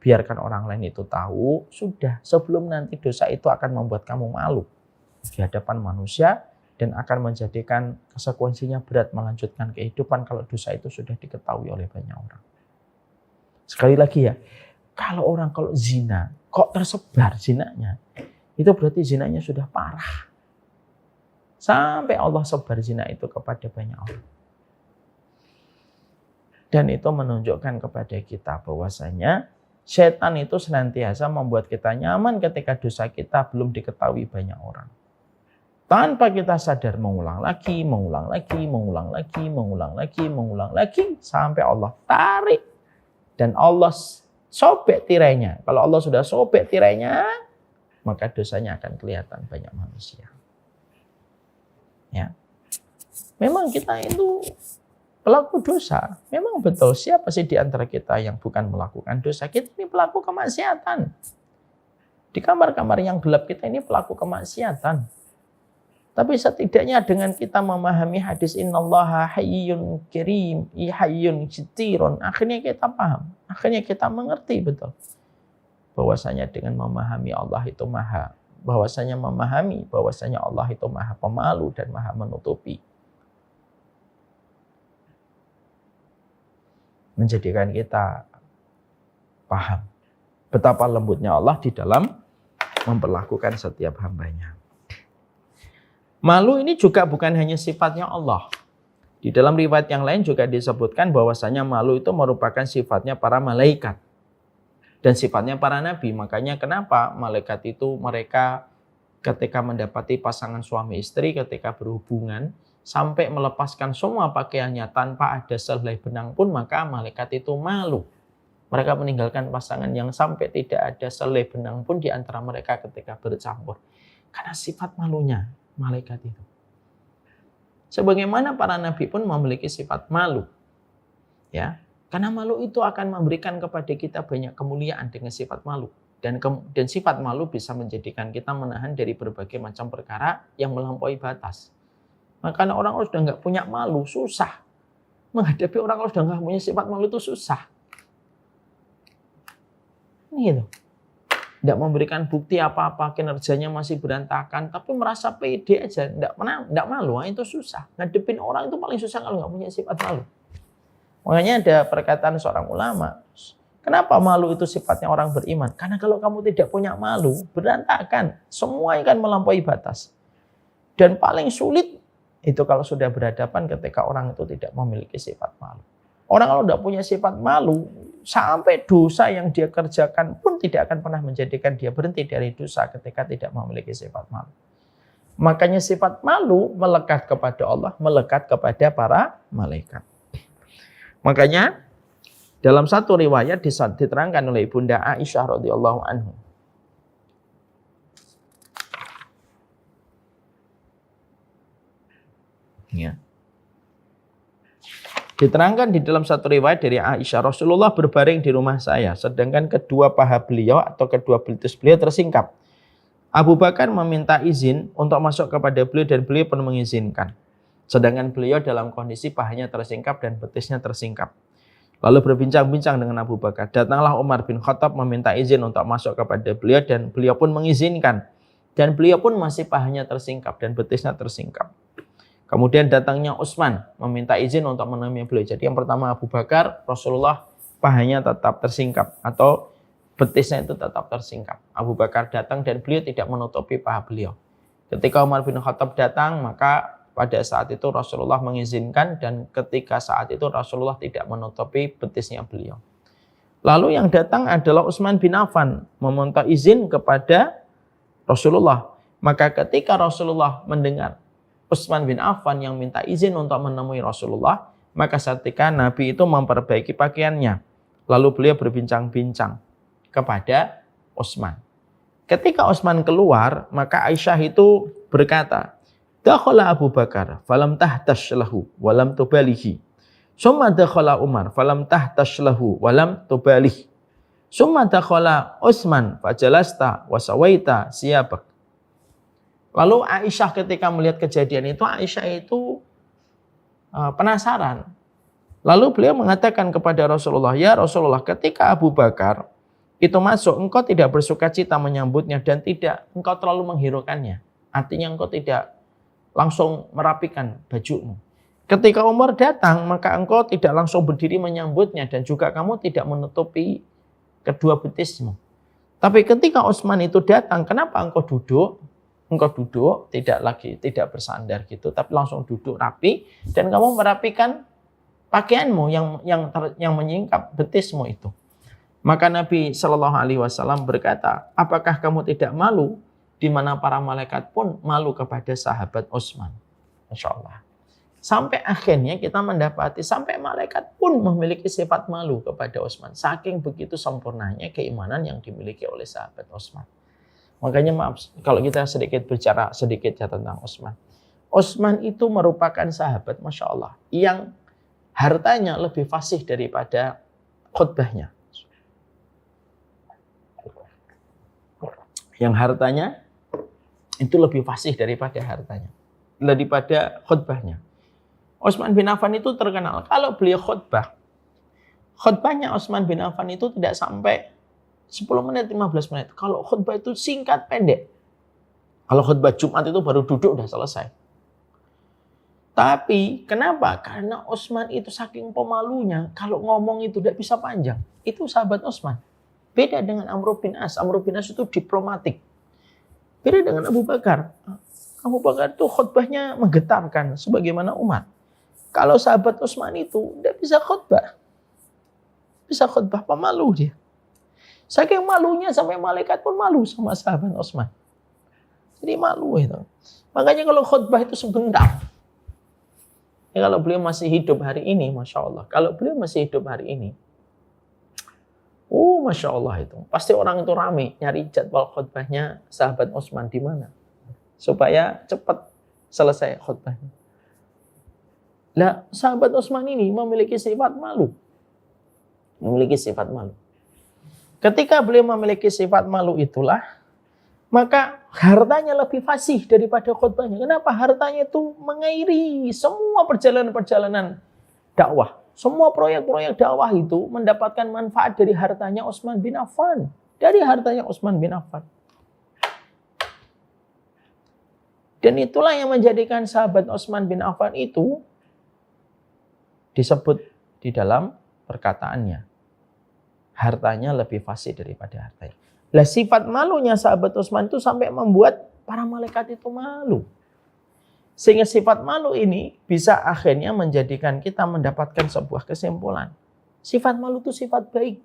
biarkan orang lain itu tahu, sudah sebelum nanti dosa itu akan membuat kamu malu di hadapan manusia dan akan menjadikan konsekuensinya berat melanjutkan kehidupan kalau dosa itu sudah diketahui oleh banyak orang. Sekali lagi ya, kalau zina, kok tersebar zinanya, itu berarti zinanya sudah parah. Sampai Allah sebar zina itu kepada banyak orang. Dan itu menunjukkan kepada kita bahwasanya setan itu senantiasa membuat kita nyaman ketika dosa kita belum diketahui banyak orang. Tanpa kita sadar mengulang lagi, sampai Allah tarik. Dan Allah sobek tirainya. Kalau Allah sudah sobek tirainya, maka dosanya akan kelihatan banyak manusia. Ya. Memang kita itu pelaku dosa. Memang betul, siapa sih di antara kita yang bukan melakukan dosa? Kita ini pelaku kemaksiatan. Di kamar-kamar yang gelap kita ini pelaku kemaksiatan. Tapi setidaknya dengan kita memahami hadis innallaha hayyun karim, hayyun sitirun, akhirnya kita paham, akhirnya kita mengerti betul bahwasanya dengan memahami Allah itu bahwasanya Allah itu maha pemalu dan maha menutupi. Menjadikan kita paham betapa lembutnya Allah di dalam memperlakukan setiap hambanya. Malu ini juga bukan hanya sifatnya Allah. Di dalam riwayat yang lain juga disebutkan bahwasanya malu itu merupakan sifatnya para malaikat. Dan sifatnya para nabi. Makanya kenapa malaikat itu mereka ketika mendapati pasangan suami istri ketika berhubungan sampai melepaskan semua pakaiannya tanpa ada sehelai benang pun, maka malaikat itu malu. Mereka meninggalkan pasangan yang sampai tidak ada sehelai benang pun di antara mereka ketika bercampur. Karena sifat malunya malaikat itu. Sebagaimana para nabi pun memiliki sifat malu. Ya, karena malu itu akan memberikan kepada kita banyak kemuliaan dengan sifat malu. Dan sifat malu bisa menjadikan kita menahan dari berbagai macam perkara yang melampaui batas. Makanya orang sudah nggak punya malu, susah. Menghadapi orang kalau sudah nggak punya sifat malu itu susah. Ini gitu. Tidak memberikan bukti apa-apa, kinerjanya masih berantakan, tapi merasa pede aja, tidak malu, itu susah. Ngadepin orang itu paling susah kalau nggak punya sifat malu. Makanya ada perkataan seorang ulama, kenapa malu itu sifatnya orang beriman? Karena kalau kamu tidak punya malu, berantakan, semua akan melampaui batas. Dan paling sulit itu kalau sudah berhadapan ketika orang itu tidak memiliki sifat malu. Orang kalau tidak punya sifat malu, sampai dosa yang dia kerjakan pun tidak akan pernah menjadikan dia berhenti dari dosa ketika tidak memiliki sifat malu. Makanya sifat malu melekat kepada Allah, melekat kepada para malaikat. Makanya dalam satu riwayat diterangkan oleh Ibunda Aisyah radhiyallahu anhu. Ya. Diterangkan di dalam satu riwayat dari Aisyah, Rasulullah berbaring di rumah saya, sedangkan kedua paha beliau atau kedua betis beliau tersingkap. Abu Bakar meminta izin untuk masuk kepada beliau dan beliau pun mengizinkan. Sedangkan beliau dalam kondisi pahanya tersingkap dan betisnya tersingkap. Lalu berbincang-bincang dengan Abu Bakar. Datanglah Umar bin Khattab meminta izin untuk masuk kepada beliau dan beliau pun mengizinkan. Dan beliau pun masih pahanya tersingkap dan betisnya tersingkap. Kemudian datangnya Utsman meminta izin untuk menemui beliau. Jadi yang pertama Abu Bakar, Rasulullah pahanya tetap tersingkap atau betisnya itu tetap tersingkap. Abu Bakar datang dan beliau tidak menutupi paha beliau. Ketika Umar bin Khattab datang, maka pada saat itu Rasulullah mengizinkan dan ketika saat itu Rasulullah tidak menutupi betisnya beliau. Lalu yang datang adalah Utsman bin Affan meminta izin kepada Rasulullah. Maka ketika Rasulullah mendengar Utsman bin Affan yang minta izin untuk menemui Rasulullah, maka ketika Nabi itu memperbaiki pakaiannya. Lalu beliau berbincang-bincang kepada Utsman. Ketika Utsman keluar, maka Aisyah itu berkata, "Dakhala Abu Bakar, falam tahtash lahu, walam tubalihi. Summa dakhala Umar, falam tahtash lahu, walam tubalihi. Summa dakhala Utsman, fajalasta wasawaita siyabak." Lalu Aisyah ketika melihat kejadian itu, Aisyah itu penasaran. Lalu beliau mengatakan kepada Rasulullah, "Ya Rasulullah, ketika Abu Bakar itu masuk, engkau tidak bersuka cita menyambutnya dan tidak engkau terlalu menghiraukannya. Artinya engkau tidak langsung merapikan bajumu. Ketika Umar datang, maka engkau tidak langsung berdiri menyambutnya dan juga kamu tidak menutupi kedua betismu. Tapi ketika Utsman itu datang, kenapa engkau duduk? Engkau duduk, tidak bersandar gitu, tapi langsung duduk rapi dan kamu merapikan pakaianmu yang menyingkap betismu itu." Maka Nabi Shallallahu Alaihi Wasallam berkata, "Apakah kamu tidak malu?" Di mana para malaikat pun malu kepada sahabat Utsman. Masya Allah. Sampai akhirnya kita mendapati sampai malaikat pun memiliki sifat malu kepada Utsman. Saking begitu sempurnanya keimanan yang dimiliki oleh sahabat Utsman. Makanya maaf kalau kita bicara sedikit ya tentang Utsman. Utsman itu merupakan sahabat Masya Allah yang hartanya lebih fasih daripada khutbahnya. Yang hartanya itu lebih fasih daripada khutbahnya. Utsman bin Affan itu terkenal kalau beliau khutbahnya Utsman bin Affan itu tidak sampai 10 menit, 15 menit. Kalau khutbah itu singkat, pendek. Kalau khutbah Jumat itu baru duduk udah selesai. Tapi kenapa? Karena Utsman itu saking pemalunya, kalau ngomong itu tidak bisa panjang. Itu sahabat Utsman. Beda dengan Amr bin As. Amr bin As itu diplomatik. Beda dengan Abu Bakar. Abu Bakar itu khutbahnya menggetarkan sebagaimana Umar. Kalau sahabat Utsman itu tidak bisa khutbah. Bisa khutbah, pemalu dia. Saking malunya sampai malaikat pun malu sama sahabat Utsman. Jadi malu itu. Makanya kalau khutbah itu sebentar. Ya, kalau beliau masih hidup hari ini, Masya Allah. Kalau beliau masih hidup hari ini, Masya Allah itu. Pasti orang itu rame nyari jadwal khutbahnya sahabat Utsman di mana. Supaya cepat selesai khutbahnya. Nah, sahabat Utsman ini memiliki sifat malu. Ketika beliau memiliki sifat malu itulah, maka hartanya lebih fasih daripada khutbahnya. Kenapa? Hartanya itu mengairi semua perjalanan-perjalanan dakwah. Semua proyek-proyek dakwah itu mendapatkan manfaat dari hartanya Utsman bin Affan. Dan itulah yang menjadikan sahabat Utsman bin Affan itu disebut di dalam perkataannya. Hartanya lebih fasih daripada hartanya. Lah sifat malunya sahabat Utsman itu sampai membuat para malaikat itu malu. Sehingga sifat malu ini bisa akhirnya menjadikan kita mendapatkan sebuah kesimpulan. Sifat malu itu sifat baik.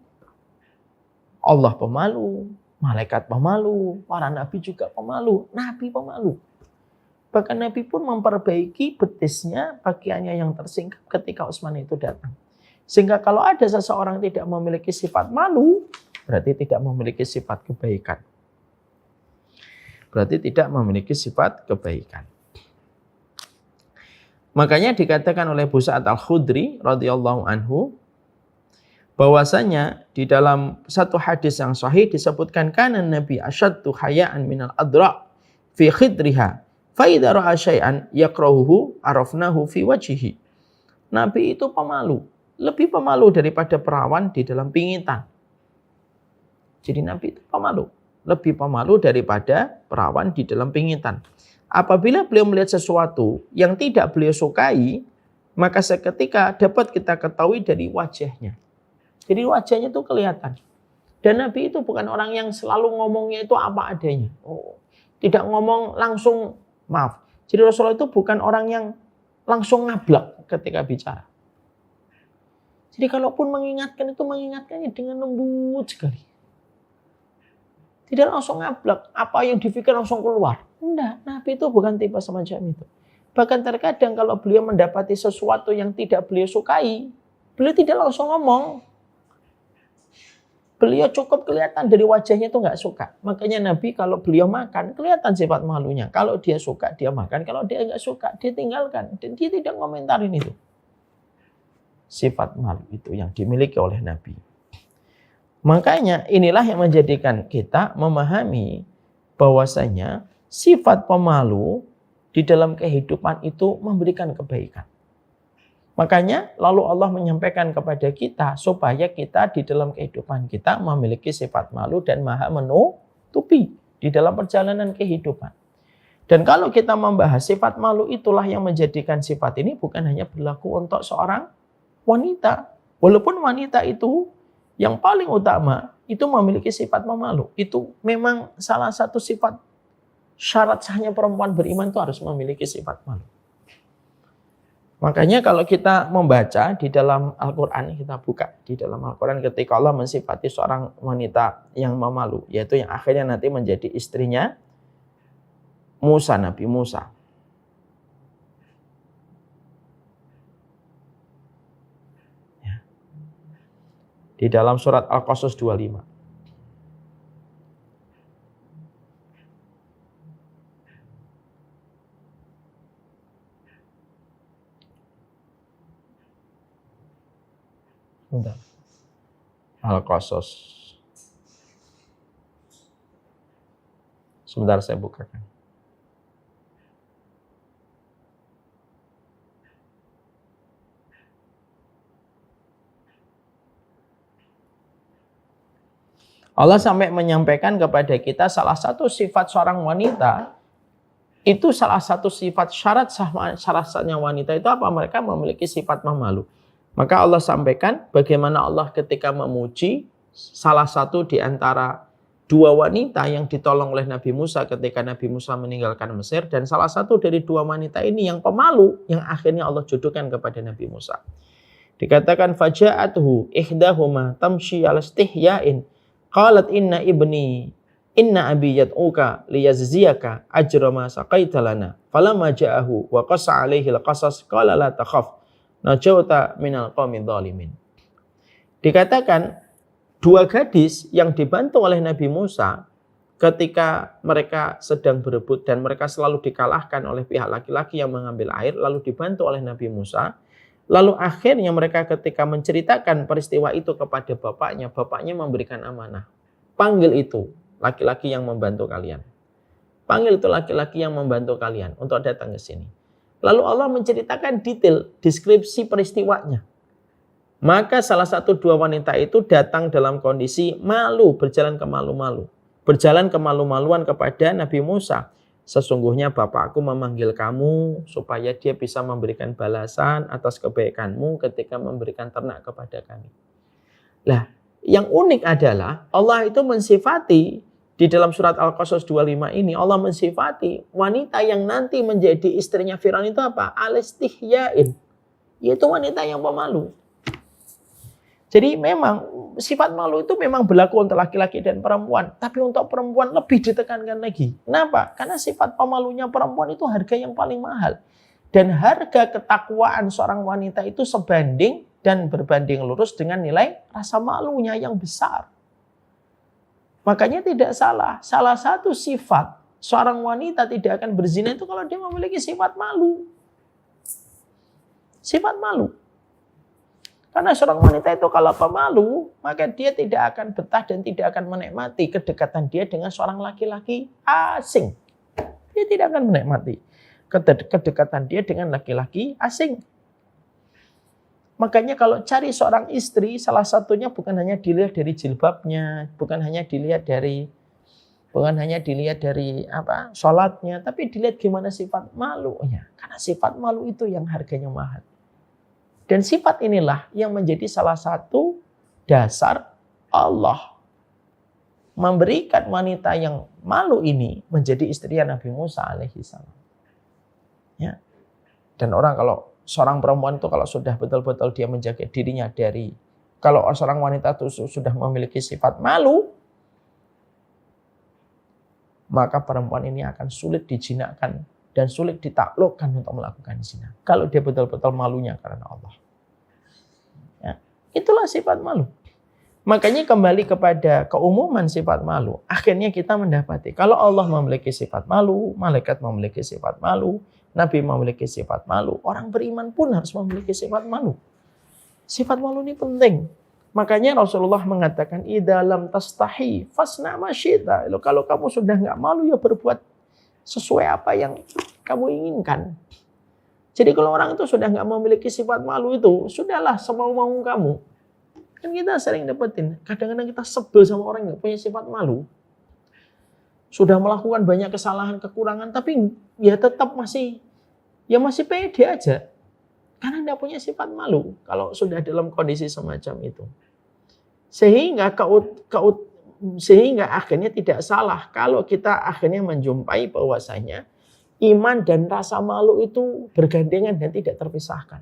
Allah pemalu, malaikat pemalu, para nabi juga pemalu, nabi pemalu. Bahkan Nabi pun memperbaiki betisnya, pakaiannya yang tersingkap ketika Utsman itu datang. Sehingga kalau ada seseorang tidak memiliki sifat malu, berarti tidak memiliki sifat kebaikan. Berarti tidak memiliki sifat kebaikan. Makanya dikatakan oleh Abu Sa'id Al-Khudri radhiyallahu anhu, bahwasanya di dalam satu hadis yang sahih disebutkan kana Nabi asyaddu haya'an minal adra' fi khidriha fa idza ra'a syai'an yakrahuhu arafnahu fi wajhihi. Nabi itu pemalu, lebih pemalu daripada perawan di dalam pingitan. Jadi Nabi itu pemalu, lebih pemalu daripada perawan di dalam pingitan. Apabila beliau melihat sesuatu yang tidak beliau sukai, maka seketika dapat kita ketahui dari wajahnya. Jadi wajahnya itu kelihatan. Dan Nabi itu bukan orang yang selalu ngomongnya itu apa adanya. Tidak ngomong langsung, maaf. Jadi Rasulullah itu bukan orang yang langsung ngablak ketika bicara. Jadi kalaupun mengingatkan itu mengingatkannya dengan lembut sekali. Tidak langsung ngablak, apa yang difikir langsung keluar. Enggak, Nabi itu bukan tipe semacam itu. Bahkan terkadang kalau beliau mendapati sesuatu yang tidak beliau sukai, beliau tidak langsung ngomong. Beliau cukup kelihatan dari wajahnya itu nggak suka. Makanya Nabi kalau beliau makan, kelihatan sifat malunya. Kalau dia suka, dia makan. Kalau dia nggak suka, dia tinggalkan. Dan dia tidak komentarin itu. Sifat malu itu yang dimiliki oleh Nabi. Makanya inilah yang menjadikan kita memahami bahwasanya sifat pemalu di dalam kehidupan itu memberikan kebaikan. Makanya lalu Allah menyampaikan kepada kita supaya kita di dalam kehidupan kita memiliki sifat malu dan maha menutupi di dalam perjalanan kehidupan. Dan kalau kita membahas sifat malu itulah yang menjadikan sifat ini bukan hanya berlaku untuk seorang wanita. Walaupun wanita itu yang paling utama itu memiliki sifat pemalu. Itu memang salah satu sifat syarat sahnya perempuan beriman itu harus memiliki sifat malu. Makanya kalau kita membaca di dalam Al-Quran, kita buka di dalam Al-Quran ketika Allah mensifati seorang wanita yang memalu, yaitu yang akhirnya nanti menjadi istrinya Musa, Nabi Musa. Ya. Di dalam surat Al-Qasas 25. Bentar. Al-Qasas. Sebentar saya bukakan. Allah sampai menyampaikan kepada kita salah satu sifat seorang wanita, itu salah satu sifat syarat sahnya wanita itu apa? Mereka memiliki sifat memalu. Maka Allah sampaikan bagaimana Allah ketika memuji salah satu di antara dua wanita yang ditolong oleh Nabi Musa ketika Nabi Musa meninggalkan Mesir. Dan salah satu dari dua wanita ini yang pemalu yang akhirnya Allah jodohkan kepada Nabi Musa. Dikatakan faja'atuhu ihdahuma tamshi ala istihya'in qalat inna abi yad'uka liyajziyaka ajra ma saqaita lana falamma ja'ahu wa qassa alaihi al-qasas qala la takhaf najauta minal qaumidz zalimin. Dikatakan dua gadis yang dibantu oleh Nabi Musa ketika mereka sedang berebut dan mereka selalu dikalahkan oleh pihak laki-laki yang mengambil air lalu dibantu oleh Nabi Musa. Lalu akhirnya mereka ketika menceritakan peristiwa itu kepada bapaknya memberikan amanah. Panggil itu laki-laki yang membantu kalian. Panggil itu laki-laki yang membantu kalian untuk datang ke sini. Lalu Allah menceritakan detail deskripsi peristiwanya. Maka salah satu dua wanita itu datang dalam kondisi malu, berjalan kemalu-maluan kepada Nabi Musa. Sesungguhnya bapakku memanggil kamu supaya dia bisa memberikan balasan atas kebaikanmu ketika memberikan ternak kepada kami. Lah, yang unik adalah Allah itu mensifati Di dalam surat Al-Qasas 25 ini Allah mensifati wanita yang nanti menjadi istrinya Firaun itu apa? Alistihyain. Yaitu wanita yang pemalu. Jadi memang sifat malu itu memang berlaku untuk laki-laki dan perempuan. Tapi untuk perempuan lebih ditekankan lagi. Kenapa? Karena sifat pemalunya perempuan itu harga yang paling mahal. Dan harga ketakwaan seorang wanita itu sebanding dan berbanding lurus dengan nilai rasa malunya yang besar. Makanya tidak salah. Salah satu sifat seorang wanita tidak akan berzina itu kalau dia memiliki sifat malu. Sifat malu. Karena seorang wanita itu kalau pemalu, maka dia tidak akan betah dan tidak akan menikmati kedekatan dia dengan seorang laki-laki asing. Dia tidak akan menikmati kedekatan dia dengan laki-laki asing. Makanya kalau cari seorang istri, salah satunya bukan hanya dilihat dari jilbabnya, bukan hanya dilihat dari sholatnya, tapi dilihat gimana sifat malunya. Karena sifat malu itu yang harganya mahal. Dan sifat inilah yang menjadi salah satu dasar Allah memberikan wanita yang malu ini menjadi istri Nabi Musa alaihissalam. Ya. Dan orang kalau seorang perempuan itu kalau sudah betul-betul dia menjaga dirinya dari, kalau seorang wanita itu sudah memiliki sifat malu, maka perempuan ini akan sulit dijinakkan dan sulit ditaklukkan untuk melakukan zina. Kalau dia betul-betul malunya karena Allah. Ya, itulah sifat malu. Makanya kembali kepada keumuman sifat malu. Akhirnya kita mendapati kalau Allah memiliki sifat malu, malaikat memiliki sifat malu, Nabi memiliki sifat malu. Orang beriman pun harus memiliki sifat malu. Sifat malu ini penting. Makanya Rasulullah mengatakan, idza lam tastahi fasna ma syi'ta. Kalau kamu sudah enggak malu ya berbuat sesuai apa yang kamu inginkan. Jadi kalau orang itu sudah enggak memiliki sifat malu itu, sudahlah semau-mau kamu. Kan kita sering dapetin, kadang-kadang kita sebel sama orang yang punya sifat malu. Sudah melakukan banyak kesalahan, kekurangan, tapi ya tetap masih pede aja. Karena tidak punya sifat malu kalau sudah dalam kondisi semacam itu. Sehingga akhirnya tidak salah kalau kita akhirnya menjumpai bahwasanya iman dan rasa malu itu bergandengan dan tidak terpisahkan.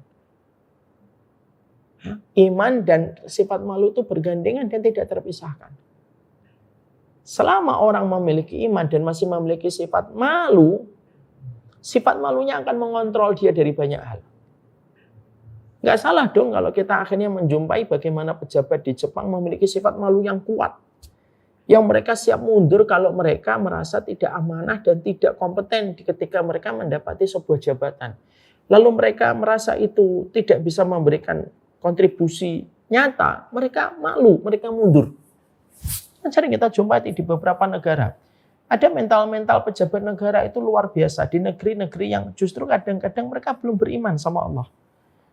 Iman dan sifat malu itu bergandengan dan tidak terpisahkan. Selama orang memiliki iman dan masih memiliki sifat malunya akan mengontrol dia dari banyak hal. Nggak salah dong kalau kita akhirnya menjumpai bagaimana pejabat di Jepang memiliki sifat malu yang kuat. Yang mereka siap mundur kalau mereka merasa tidak amanah dan tidak kompeten ketika mereka mendapati sebuah jabatan. Lalu mereka merasa itu tidak bisa memberikan kontribusi nyata, mereka malu, mereka mundur. Sering kita jumpai di beberapa negara. Ada mental-mental pejabat negara itu luar biasa. Di negeri-negeri yang justru kadang-kadang mereka belum beriman sama Allah.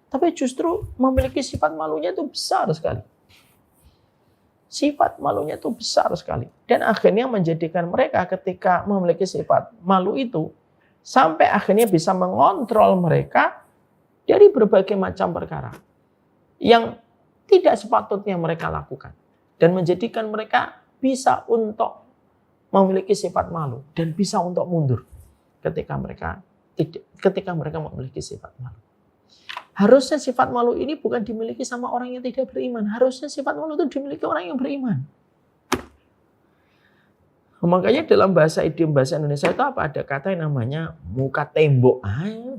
Tapi justru memiliki sifat malunya itu besar sekali. Sifat malunya itu besar sekali. Dan akhirnya menjadikan mereka ketika memiliki sifat malu itu, sampai akhirnya bisa mengontrol mereka dari berbagai macam perkara yang tidak sepatutnya mereka lakukan. Dan menjadikan mereka bisa untuk memiliki sifat malu dan bisa untuk mundur ketika mereka memiliki sifat malu. Harusnya sifat malu ini bukan dimiliki sama orang yang tidak beriman. Harusnya sifat malu itu dimiliki orang yang beriman. Makanya dalam bahasa idiom bahasa Indonesia itu apa? Ada kata yang namanya muka tembok.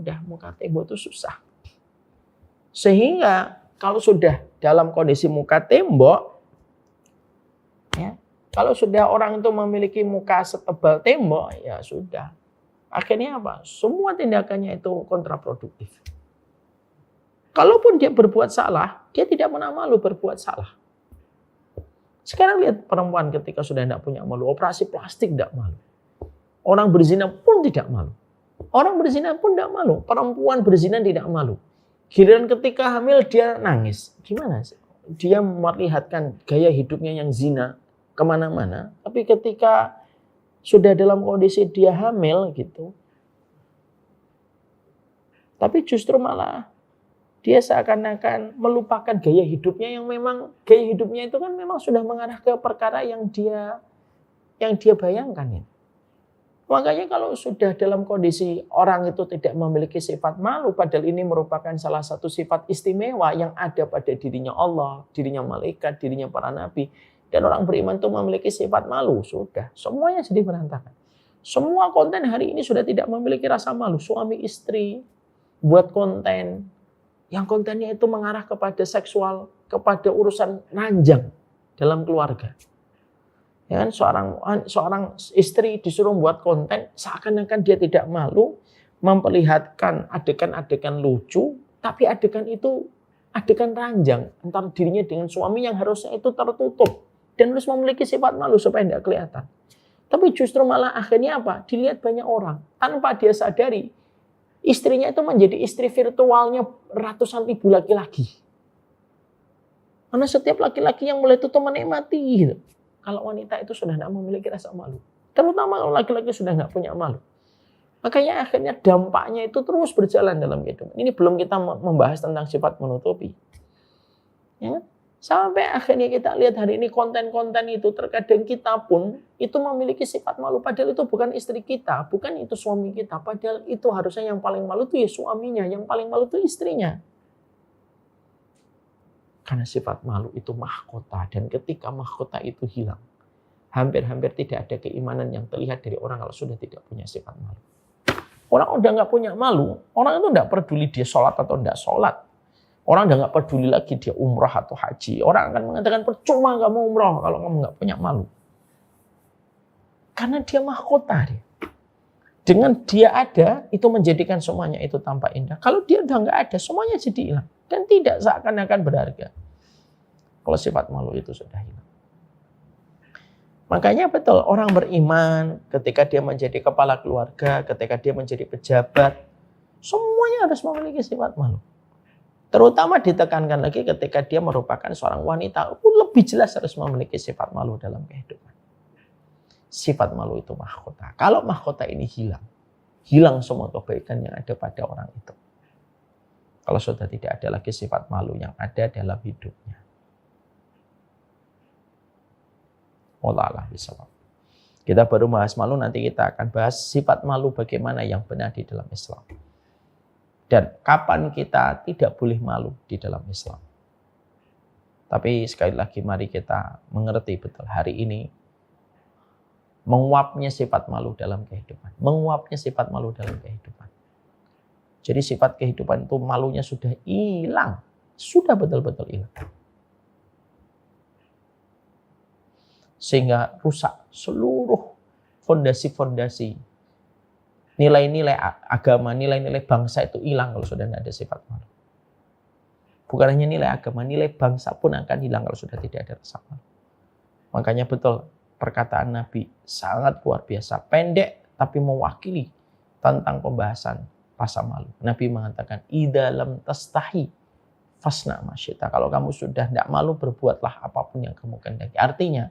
Udah muka tembok itu susah. Sehingga kalau sudah dalam kondisi muka tembok, ya, kalau sudah orang itu memiliki muka setebal tembok, ya sudah. Akhirnya apa? Semua tindakannya itu kontraproduktif. Kalaupun dia berbuat salah, dia tidak pernah malu berbuat salah. Sekarang lihat perempuan ketika sudah tidak punya malu, operasi plastik tidak malu. Orang berzina pun tidak malu. Orang berzina pun tidak malu. Perempuan berzina tidak malu. Giliran ketika hamil dia nangis. Gimana sih? Dia memperlihatkan gaya hidupnya yang zina kemana-mana. Tapi ketika sudah dalam kondisi dia hamil gitu. Tapi justru malah dia seakan-akan melupakan gaya hidupnya yang memang gaya hidupnya itu kan memang sudah mengarah ke perkara yang dia yang dia bayangkan ini. Makanya kalau sudah dalam kondisi orang itu tidak memiliki sifat malu, padahal ini merupakan salah satu sifat istimewa yang ada pada dirinya Allah, dirinya malaikat, dirinya para nabi. Dan orang beriman itu memiliki sifat malu, sudah. Semuanya jadi berantakan. Semua konten hari ini sudah tidak memiliki rasa malu. Suami istri buat konten, yang kontennya itu mengarah kepada seksual, kepada urusan ranjang dalam keluarga. Ya kan, seorang istri disuruh buat konten seakan-akan dia tidak malu memperlihatkan adegan-adegan lucu, tapi adegan itu adegan ranjang antara dirinya dengan suami yang harusnya itu tertutup dan harus memiliki sifat malu supaya tidak kelihatan. Tapi justru malah akhirnya apa? Dilihat banyak orang tanpa dia sadari istrinya itu menjadi istri virtualnya ratusan ribu laki-laki. Karena setiap laki-laki yang mulai itu menikmati gitu. Kalau wanita itu sudah tidak memiliki rasa malu. Terutama kalau laki-laki sudah tidak punya malu. Makanya akhirnya dampaknya itu terus berjalan dalam kehidupan. Ini belum kita membahas tentang sifat menutupi. Ya, sampai akhirnya kita lihat hari ini konten-konten itu terkadang kita pun itu memiliki sifat malu. Padahal itu bukan istri kita, bukan itu suami kita. Padahal itu harusnya yang paling malu itu ya suaminya, yang paling malu itu istrinya. Karena sifat malu itu mahkota. Dan ketika mahkota itu hilang, hampir-hampir tidak ada keimanan yang terlihat dari orang kalau sudah tidak punya sifat malu. Orang udah nggak punya malu, orang itu nggak peduli dia sholat atau nggak sholat. Orang udah nggak peduli lagi dia umrah atau haji. Orang akan mengatakan percuma kamu umrah kalau kamu nggak punya malu. Karena dia mahkota dia. Dengan dia ada, itu menjadikan semuanya itu tampak indah. Kalau dia udah nggak ada, semuanya jadi hilang. Dan tidak seakan-akan berharga. Kalau sifat malu itu sudah hilang. Makanya betul, orang beriman ketika dia menjadi kepala keluarga, ketika dia menjadi pejabat, semuanya harus memiliki sifat malu. Terutama ditekankan lagi ketika dia merupakan seorang wanita, lebih jelas harus memiliki sifat malu dalam kehidupan. Sifat malu itu mahkota. Kalau mahkota ini hilang semua kebaikan yang ada pada orang itu. Kalau sudah tidak ada lagi sifat malu yang ada dalam hidupnya. Wallahu a'lam bishawab. Kita baru bahas malu, nanti kita akan bahas sifat malu bagaimana yang benar di dalam Islam. Dan kapan kita tidak boleh malu di dalam Islam. Tapi sekali lagi mari kita mengerti betul hari ini menguapnya sifat malu dalam kehidupan. Menguapnya sifat malu dalam kehidupan. Jadi sifat kehidupan itu malunya sudah hilang. Sudah betul-betul hilang. Sehingga rusak seluruh fondasi-fondasi. Nilai-nilai agama, nilai-nilai bangsa itu hilang kalau sudah tidak ada sifat malu. Bukan hanya nilai agama, nilai bangsa pun akan hilang kalau sudah tidak ada rasa malu. Makanya betul perkataan Nabi sangat luar biasa. Pendek tapi mewakili tentang pembahasan rasa malu. Nabi mengatakan, idza lam tastahi fasna ma syi'ta. Kalau kamu sudah tidak malu, berbuatlah apapun yang kamu kehendaki. Artinya,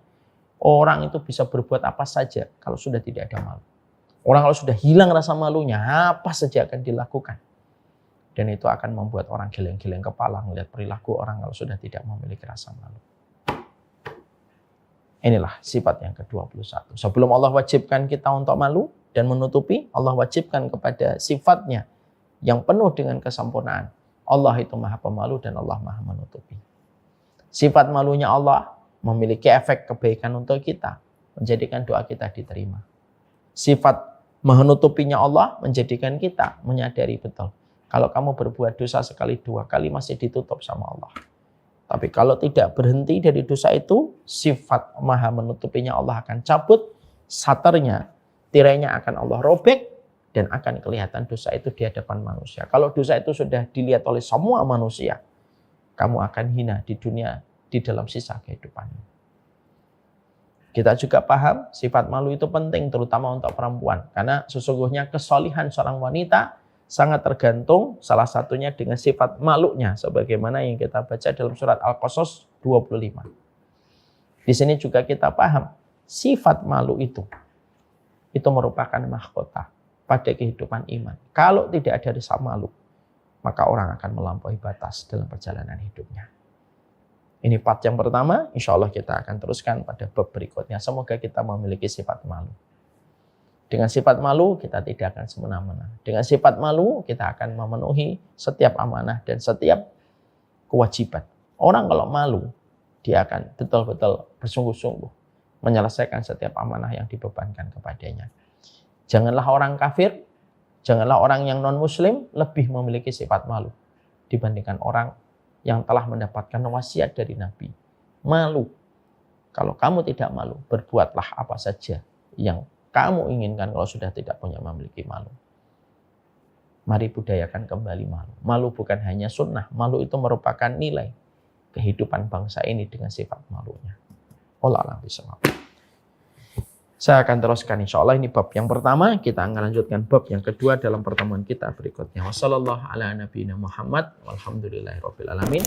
orang itu bisa berbuat apa saja kalau sudah tidak ada malu. Orang kalau sudah hilang rasa malunya, apa saja akan dilakukan. Dan itu akan membuat orang geleng-geleng kepala melihat perilaku orang kalau sudah tidak memiliki rasa malu. Inilah sifat yang ke-21. Sebelum Allah wajibkan kita untuk malu dan menutupi, Allah wajibkan kepada sifatnya yang penuh dengan kesempurnaan. Allah itu maha pemalu dan Allah maha menutupi. Sifat malunya Allah memiliki efek kebaikan untuk kita, menjadikan doa kita diterima. Sifat menutupinya Allah menjadikan kita menyadari betul. Kalau kamu berbuat dosa sekali, dua kali masih ditutup sama Allah. Tapi kalau tidak berhenti dari dosa itu, sifat maha menutupinya Allah akan cabut, satarnya, tirainya akan Allah robek, dan akan kelihatan dosa itu di hadapan manusia. Kalau dosa itu sudah dilihat oleh semua manusia, kamu akan hina di dunia, di dalam sisa kehidupanmu. Kita juga paham sifat malu itu penting terutama untuk perempuan. Karena sesungguhnya kesolihan seorang wanita sangat tergantung salah satunya dengan sifat malunya. Sebagaimana yang kita baca dalam surat Al-Qasas 25. Di sini juga kita paham sifat malu itu merupakan mahkota pada kehidupan iman. Kalau tidak ada rasa malu, maka orang akan melampaui batas dalam perjalanan hidupnya. Ini part yang pertama, insya Allah kita akan teruskan pada bab berikutnya. Semoga kita memiliki sifat malu. Dengan sifat malu kita tidak akan semena-mena. Dengan sifat malu kita akan memenuhi setiap amanah dan setiap kewajiban. Orang kalau malu, dia akan betul-betul bersungguh-sungguh menyelesaikan setiap amanah yang dibebankan kepadanya. Janganlah orang kafir, janganlah orang yang non-muslim lebih memiliki sifat malu dibandingkan orang yang telah mendapatkan wasiat dari Nabi. Malu. Kalau kamu tidak malu, berbuatlah apa saja yang kamu inginkan kalau sudah tidak punya memiliki malu. Mari budayakan kembali malu. Malu bukan hanya sunnah, malu itu merupakan nilai kehidupan bangsa ini dengan sifat malunya. Wallahu a'lam bishawab. Saya akan teruskan insya Allah, ini bab yang pertama. Kita akan lanjutkan bab yang kedua dalam pertemuan kita berikutnya. Wassalamualaikum warahmatullahi wabarakatuh. Walhamdulillahirabbil alamin.